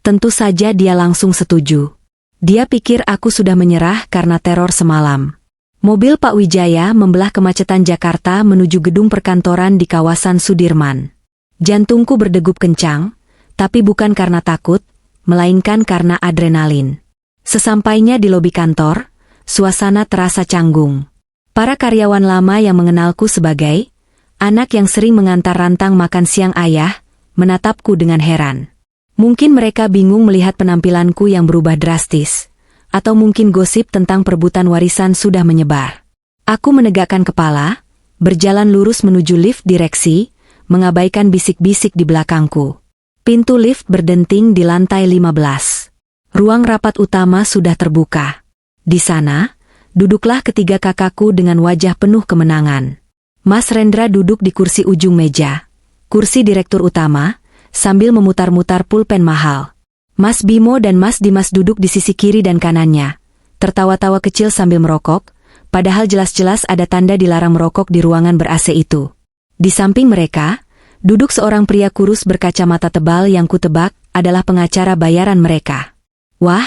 Tentu saja dia langsung setuju. Dia pikir aku sudah menyerah karena teror semalam. Mobil Pak Wijaya membelah kemacetan Jakarta menuju gedung perkantoran di kawasan Sudirman. Jantungku berdegup kencang, tapi bukan karena takut, melainkan karena adrenalin. Sesampainya di lobi kantor, suasana terasa canggung. Para karyawan lama yang mengenalku sebagai anak yang sering mengantar rantang makan siang ayah, menatapku dengan heran. Mungkin mereka bingung melihat penampilanku yang berubah drastis. Atau mungkin gosip tentang perebutan warisan sudah menyebar. Aku menegakkan kepala, berjalan lurus menuju lift direksi, mengabaikan bisik-bisik di belakangku. Pintu lift berdenting di lantai 15. Ruang rapat utama sudah terbuka. Di sana, duduklah ketiga kakakku dengan wajah penuh kemenangan. Mas Rendra duduk di kursi ujung meja, kursi direktur utama, sambil memutar-mutar pulpen mahal. Mas Bimo dan Mas Dimas duduk di sisi kiri dan kanannya, tertawa-tawa kecil sambil merokok, padahal jelas-jelas ada tanda dilarang merokok di ruangan ber-AC itu. Di samping mereka, duduk seorang pria kurus berkacamata tebal yang kutebak adalah pengacara bayaran mereka. Wah,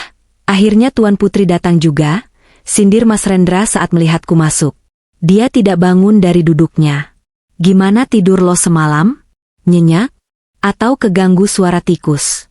Akhirnya Tuan Putri datang juga, sindir Mas Rendra saat melihatku masuk. Dia tidak bangun dari duduknya. Gimana tidur lo semalam? Nyenyak? Atau keganggu suara tikus?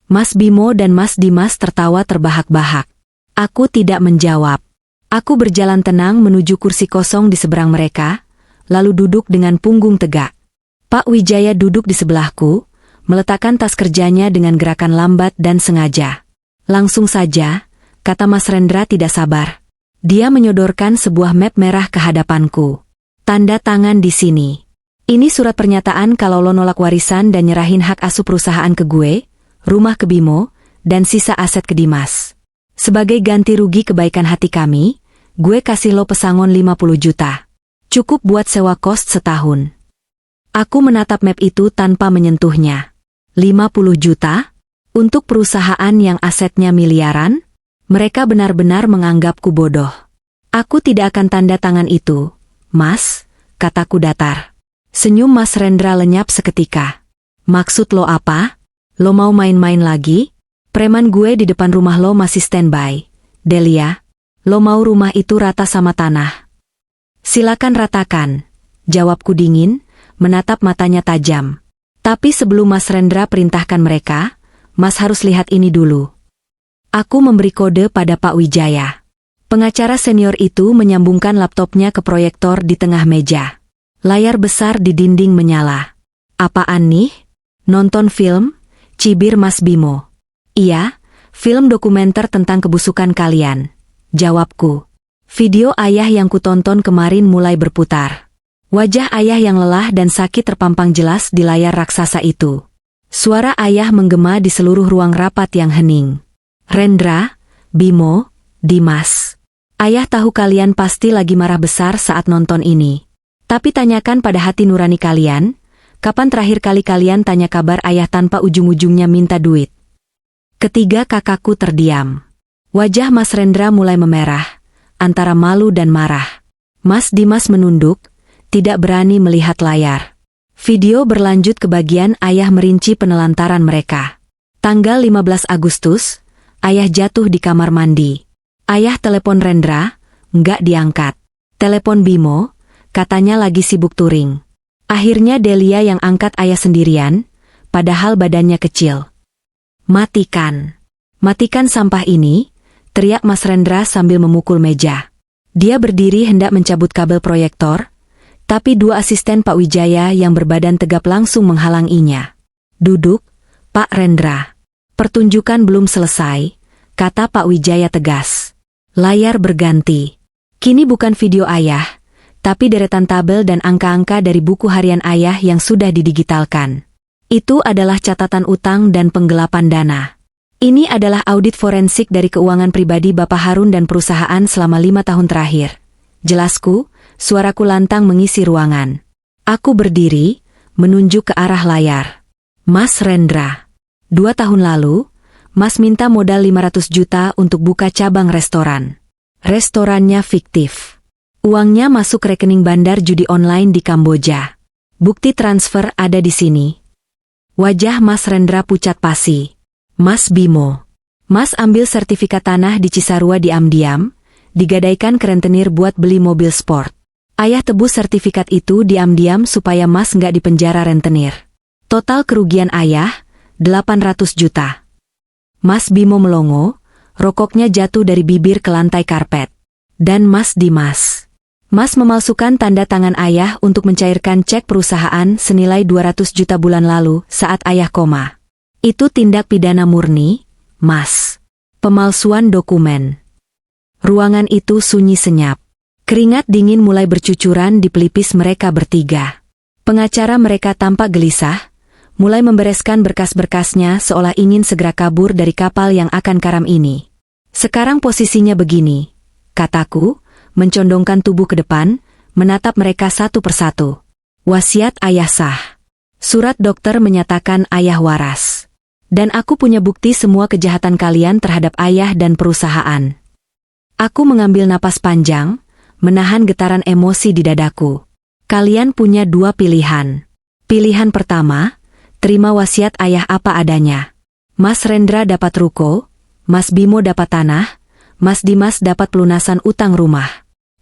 Mas Bimo dan Mas Dimas tertawa terbahak-bahak. Aku tidak menjawab. Aku berjalan tenang menuju kursi kosong di seberang mereka, lalu duduk dengan punggung tegak. Pak Wijaya duduk di sebelahku, meletakkan tas kerjanya dengan gerakan lambat dan sengaja. Langsung saja, kata Mas Rendra tidak sabar. Dia menyodorkan sebuah map merah ke hadapanku. Tanda tangan di sini. Ini surat pernyataan kalau lo nolak warisan dan nyerahin hak asuh perusahaan ke gue, rumah ke Bimo, dan sisa aset ke Dimas. Sebagai ganti rugi kebaikan hati kami, gue kasih lo pesangon 50 juta. Cukup buat sewa kos setahun. Aku menatap map itu tanpa menyentuhnya. 50 juta? Untuk perusahaan yang asetnya miliaran? Mereka benar-benar menganggapku bodoh. Aku tidak akan tanda tangan itu, Mas, kataku datar. Senyum Mas Rendra lenyap seketika. Maksud lo apa? Lo mau main-main lagi? Preman gue di depan rumah lo masih standby. Delia, lo mau rumah itu rata sama tanah? Silakan ratakan, jawabku dingin, menatap matanya tajam. Tapi sebelum Mas Rendra perintahkan mereka, Mas harus lihat ini dulu. Aku memberi kode pada Pak Wijaya. Pengacara senior itu menyambungkan laptopnya ke proyektor di tengah meja. Layar besar di dinding menyala. Apaan nih? Nonton film? Cibir Mas Bimo. Iya, film dokumenter tentang kebusukan kalian, jawabku. Video ayah yang kutonton kemarin mulai berputar. Wajah ayah yang lelah dan sakit terpampang jelas di layar raksasa itu. Suara ayah menggema di seluruh ruang rapat yang hening. Rendra, Bimo, Dimas. Ayah tahu kalian pasti lagi marah besar saat nonton ini. Tapi tanyakan pada hati nurani kalian, kapan terakhir kali kalian tanya kabar ayah tanpa ujung-ujungnya minta duit? Ketiga kakakku terdiam. Wajah Mas Rendra mulai memerah, antara malu dan marah. Mas Dimas menunduk, tidak berani melihat layar. Video berlanjut ke bagian ayah merinci penelantaran mereka. Tanggal 15 Agustus, ayah jatuh di kamar mandi. Ayah telepon Rendra, nggak diangkat. Telepon Bimo, katanya lagi sibuk touring. Akhirnya Delia yang angkat ayah sendirian, padahal badannya kecil. Matikan. Matikan sampah ini, teriak Mas Rendra sambil memukul meja. Dia berdiri hendak mencabut kabel proyektor, tapi dua asisten Pak Wijaya yang berbadan tegap langsung menghalanginya. Duduk, Pak Rendra. Pertunjukan belum selesai, kata Pak Wijaya tegas. Layar berganti. Kini bukan video ayah, tapi deretan tabel dan angka-angka dari buku harian ayah yang sudah didigitalkan. Itu adalah catatan utang dan penggelapan dana. Ini adalah audit forensik dari keuangan pribadi Bapak Harun dan perusahaan selama 5 tahun terakhir. Jelasku, suaraku lantang mengisi ruangan. Aku berdiri, menunjuk ke arah layar. Mas Rendra. 2 tahun lalu, Mas minta modal 500 juta untuk buka cabang restoran. Restorannya fiktif. Uangnya masuk rekening bandar judi online di Kamboja. Bukti transfer ada di sini. Wajah Mas Rendra pucat pasi. Mas Bimo. Mas ambil sertifikat tanah di Cisarua diam-diam, digadaikan ke rentenir buat beli mobil sport. Ayah tebus sertifikat itu diam-diam supaya Mas nggak dipenjara rentenir. Total kerugian ayah, 800 juta. Mas Bimo melongo, rokoknya jatuh dari bibir ke lantai karpet. Dan Mas Dimas. Mas memalsukan tanda tangan ayah untuk mencairkan cek perusahaan senilai 200 juta bulan lalu saat ayah koma. Itu tindak pidana murni, Mas. Pemalsuan dokumen. Ruangan itu sunyi senyap. Keringat dingin mulai bercucuran di pelipis mereka bertiga. Pengacara mereka tampak gelisah, mulai membereskan berkas-berkasnya seolah ingin segera kabur dari kapal yang akan karam ini. Sekarang posisinya begini, kataku, mencondongkan tubuh ke depan, menatap mereka satu persatu. Wasiat ayah sah. Surat dokter menyatakan ayah waras. Dan aku punya bukti semua kejahatan kalian terhadap ayah dan perusahaan. Aku mengambil napas panjang, menahan getaran emosi di dadaku. Kalian punya 2 pilihan. Pilihan pertama, terima wasiat ayah apa adanya. Mas Rendra dapat ruko, Mas Bimo dapat tanah, Mas Dimas dapat pelunasan utang rumah.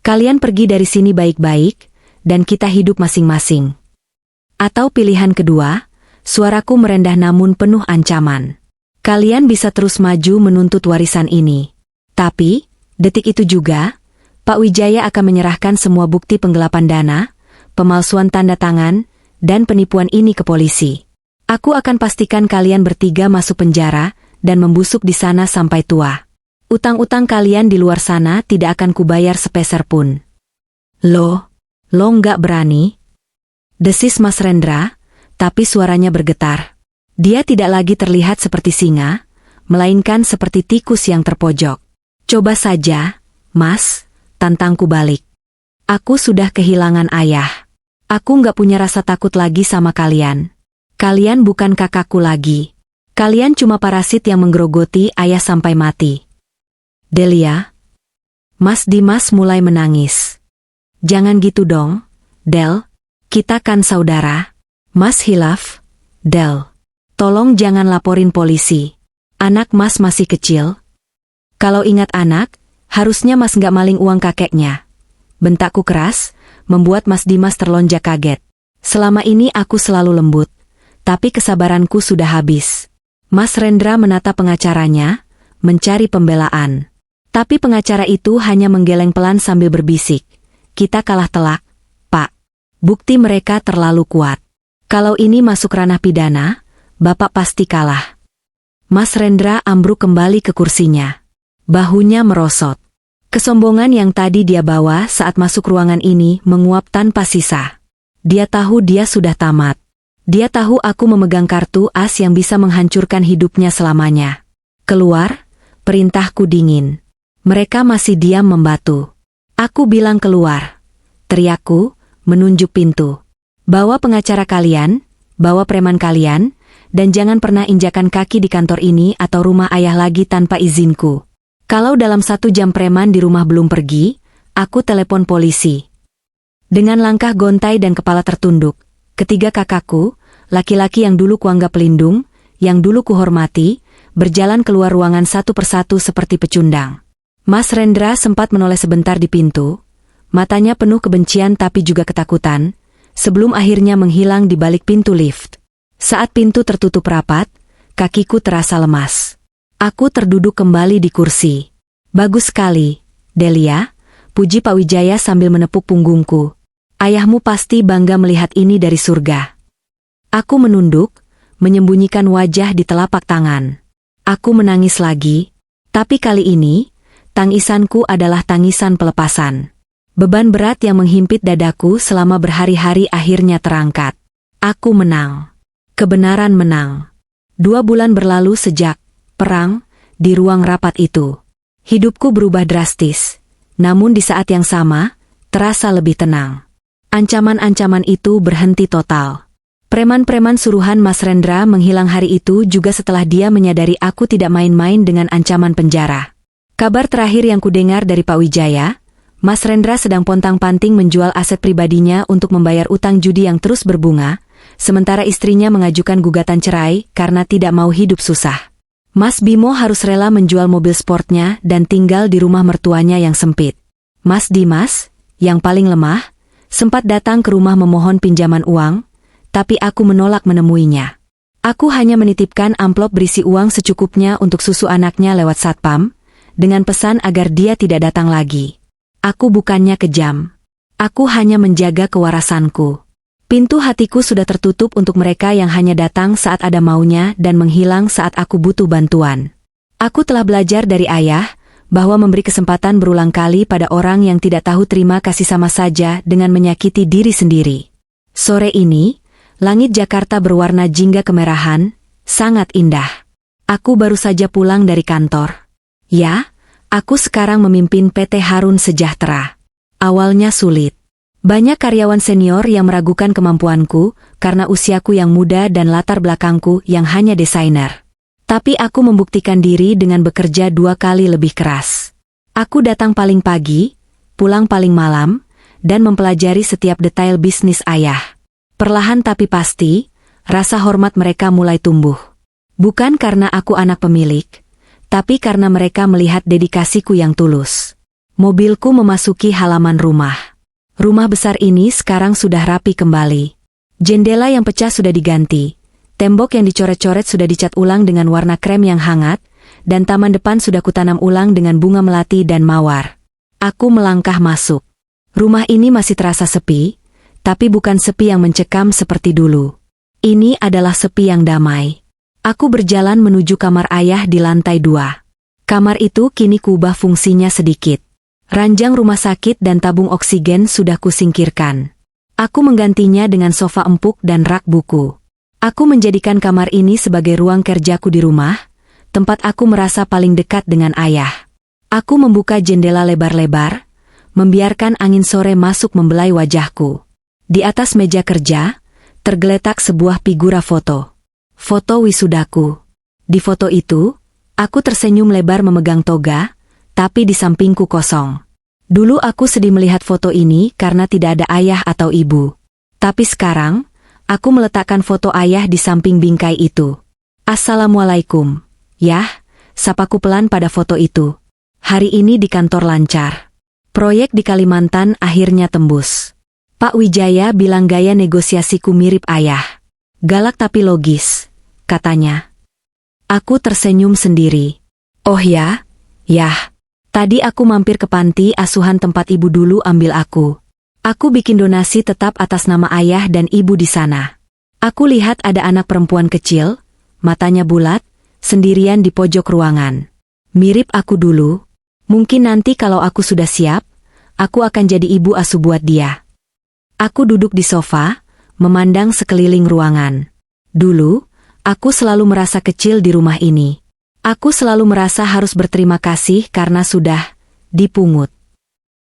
Kalian pergi dari sini baik-baik, dan kita hidup masing-masing. Atau pilihan kedua, suaraku merendah namun penuh ancaman. Kalian bisa terus maju menuntut warisan ini. Tapi, detik itu juga, Pak Wijaya akan menyerahkan semua bukti penggelapan dana, pemalsuan tanda tangan, dan penipuan ini ke polisi. Aku akan pastikan kalian bertiga masuk penjara dan membusuk di sana sampai tua. Utang-utang kalian di luar sana tidak akan kubayar sepeser pun. Lo nggak berani? Desis Mas Rendra, tapi suaranya bergetar. Dia tidak lagi terlihat seperti singa, melainkan seperti tikus yang terpojok. Coba saja, Mas, tantangku balik. Aku sudah kehilangan ayah. Aku nggak punya rasa takut lagi sama kalian. Kalian bukan kakakku lagi. Kalian cuma parasit yang menggerogoti ayah sampai mati. Delia. Mas Dimas mulai menangis. Jangan gitu dong, Del. Kita kan saudara. Mas hilaf. Del. Tolong jangan laporin polisi. Anak Mas masih kecil. Kalau ingat anak, harusnya Mas nggak maling uang kakeknya. Bentakku keras, membuat Mas Dimas terlonjak kaget. Selama ini aku selalu lembut, tapi kesabaranku sudah habis. Mas Rendra menatap pengacaranya, mencari pembelaan. Tapi pengacara itu hanya menggeleng pelan sambil berbisik. Kita kalah telak, Pak. Bukti mereka terlalu kuat. Kalau ini masuk ranah pidana, Bapak pasti kalah. Mas Rendra ambruk kembali ke kursinya. Bahunya merosot. Kesombongan yang tadi dia bawa saat masuk ruangan ini menguap tanpa sisa. Dia tahu dia sudah tamat. Dia tahu aku memegang kartu as yang bisa menghancurkan hidupnya selamanya. Keluar, perintahku dingin. Mereka masih diam membatu. Aku bilang keluar. Teriakku, menunjuk pintu. Bawa pengacara kalian, bawa preman kalian, dan jangan pernah injakan kaki di kantor ini atau rumah ayah lagi tanpa izinku. Kalau dalam 1 jam preman di rumah belum pergi, aku telepon polisi. Dengan langkah gontai dan kepala tertunduk, ketiga kakakku, laki-laki yang dulu kuanggap pelindung, yang dulu kuhormati, berjalan keluar ruangan satu persatu seperti pecundang. Mas Rendra sempat menoleh sebentar di pintu, matanya penuh kebencian tapi juga ketakutan, sebelum akhirnya menghilang di balik pintu lift. Saat pintu tertutup rapat, kakiku terasa lemas. Aku terduduk kembali di kursi. Bagus sekali, Delia, puji Pak Wijaya sambil menepuk punggungku. Ayahmu pasti bangga melihat ini dari surga. Aku menunduk, menyembunyikan wajah di telapak tangan. Aku menangis lagi, tapi kali ini, tangisanku adalah tangisan pelepasan. Beban berat yang menghimpit dadaku selama berhari-hari akhirnya terangkat. Aku menang. Kebenaran menang. 2 bulan berlalu sejak perang di ruang rapat itu. Hidupku berubah drastis. Namun di saat yang sama, terasa lebih tenang. Ancaman-ancaman itu berhenti total. Preman-preman suruhan Mas Rendra menghilang hari itu juga setelah dia menyadari aku tidak main-main dengan ancaman penjara. Kabar terakhir yang kudengar dari Pak Wijaya, Mas Rendra sedang pontang-panting menjual aset pribadinya untuk membayar utang judi yang terus berbunga, sementara istrinya mengajukan gugatan cerai karena tidak mau hidup susah. Mas Bimo harus rela menjual mobil sportnya dan tinggal di rumah mertuanya yang sempit. Mas Dimas, yang paling lemah, sempat datang ke rumah memohon pinjaman uang, tapi aku menolak menemuinya. Aku hanya menitipkan amplop berisi uang secukupnya untuk susu anaknya lewat satpam, dengan pesan agar dia tidak datang lagi. Aku bukannya kejam. Aku hanya menjaga kewarasanku. Pintu hatiku sudah tertutup untuk mereka yang hanya datang saat ada maunya dan menghilang saat aku butuh bantuan. Aku telah belajar dari ayah, bahwa memberi kesempatan berulang kali pada orang yang tidak tahu terima kasih sama saja dengan menyakiti diri sendiri. Sore ini, langit Jakarta berwarna jingga kemerahan, sangat indah. Aku baru saja pulang dari kantor. Ya, aku sekarang memimpin PT Harun Sejahtera. Awalnya sulit. Banyak karyawan senior yang meragukan kemampuanku karena usiaku yang muda dan latar belakangku yang hanya desainer. Tapi aku membuktikan diri dengan bekerja 2 kali lebih keras. Aku datang paling pagi, pulang paling malam, dan mempelajari setiap detail bisnis ayah. Perlahan tapi pasti, rasa hormat mereka mulai tumbuh. Bukan karena aku anak pemilik, tapi karena mereka melihat dedikasiku yang tulus. Mobilku memasuki halaman rumah. Rumah besar ini sekarang sudah rapi kembali. Jendela yang pecah sudah diganti, tembok yang dicoret-coret sudah dicat ulang dengan warna krem yang hangat, dan taman depan sudah kutanam ulang dengan bunga melati dan mawar. Aku melangkah masuk. Rumah ini masih terasa sepi, tapi bukan sepi yang mencekam seperti dulu. Ini adalah sepi yang damai. Aku berjalan menuju kamar ayah di lantai 2. Kamar itu kini kuubah fungsinya sedikit. Ranjang rumah sakit dan tabung oksigen sudah kusingkirkan. Aku menggantinya dengan sofa empuk dan rak buku. Aku menjadikan kamar ini sebagai ruang kerjaku di rumah, tempat aku merasa paling dekat dengan ayah. Aku membuka jendela lebar-lebar, membiarkan angin sore masuk membelai wajahku. Di atas meja kerja, tergeletak sebuah figura foto. Foto wisudaku. Di foto itu, aku tersenyum lebar memegang toga, tapi di sampingku kosong. Dulu aku sedih melihat foto ini karena tidak ada ayah atau ibu. Tapi sekarang, aku meletakkan foto ayah di samping bingkai itu. Assalamualaikum. Yah, sapaku pelan pada foto itu. Hari ini di kantor lancar. Proyek di Kalimantan akhirnya tembus. Pak Wijaya bilang gaya negosiasiku mirip ayah. Galak tapi logis, katanya. Aku tersenyum sendiri. Oh ya? Yah. Tadi aku mampir ke panti asuhan tempat ibu dulu ambil aku. Aku bikin donasi tetap atas nama ayah dan ibu di sana. Aku lihat ada anak perempuan kecil, matanya bulat, sendirian di pojok ruangan. Mirip aku dulu. Mungkin nanti kalau aku sudah siap, aku akan jadi ibu asuh buat dia. Aku duduk di sofa, memandang sekeliling ruangan. Dulu, aku selalu merasa kecil di rumah ini. Aku selalu merasa harus berterima kasih karena sudah dipungut.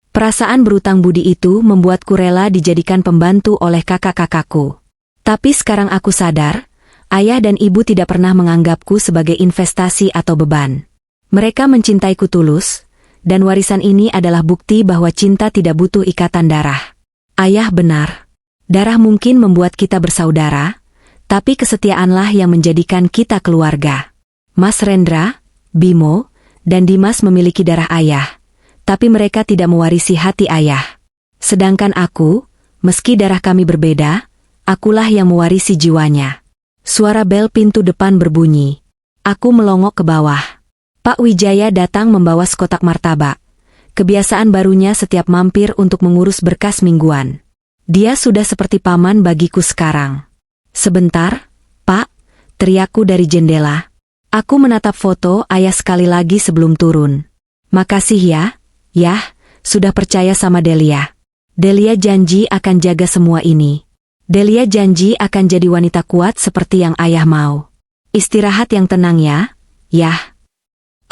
Perasaan berutang budi itu membuatku rela dijadikan pembantu oleh kakak-kakakku. Tapi sekarang aku sadar, ayah dan ibu tidak pernah menganggapku sebagai investasi atau beban. Mereka mencintaiku tulus, dan warisan ini adalah bukti bahwa cinta tidak butuh ikatan darah. Ayah benar. Darah mungkin membuat kita bersaudara, tapi kesetiaanlah yang menjadikan kita keluarga. Mas Rendra, Bimo, dan Dimas memiliki darah ayah, tapi mereka tidak mewarisi hati ayah. Sedangkan aku, meski darah kami berbeda, akulah yang mewarisi jiwanya. Suara bel pintu depan berbunyi. Aku melongok ke bawah. Pak Wijaya datang membawa sekotak martabak. Kebiasaan barunya setiap mampir untuk mengurus berkas mingguan. Dia sudah seperti paman bagiku sekarang. Sebentar, Pak, teriakku dari jendela. Aku menatap foto ayah sekali lagi sebelum turun. Makasih ya, Yah, sudah percaya sama Delia. Delia janji akan jaga semua ini. Delia janji akan jadi wanita kuat seperti yang ayah mau. Istirahat yang tenang ya, Yah.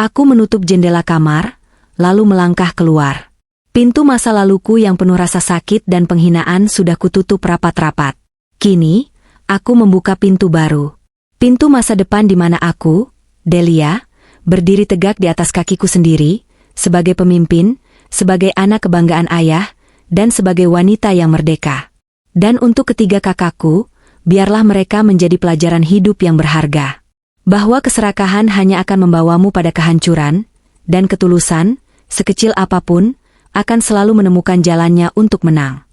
Aku menutup jendela kamar, lalu melangkah keluar. Pintu masa laluku yang penuh rasa sakit dan penghinaan sudah kututup rapat-rapat. Kini, aku membuka pintu baru. Pintu masa depan di mana aku, Delia, berdiri tegak di atas kakiku sendiri, sebagai pemimpin, sebagai anak kebanggaan ayah, dan sebagai wanita yang merdeka. Dan untuk ketiga kakakku, biarlah mereka menjadi pelajaran hidup yang berharga. Bahwa keserakahan hanya akan membawamu pada kehancuran, dan ketulusan, sekecil apapun, akan selalu menemukan jalannya untuk menang.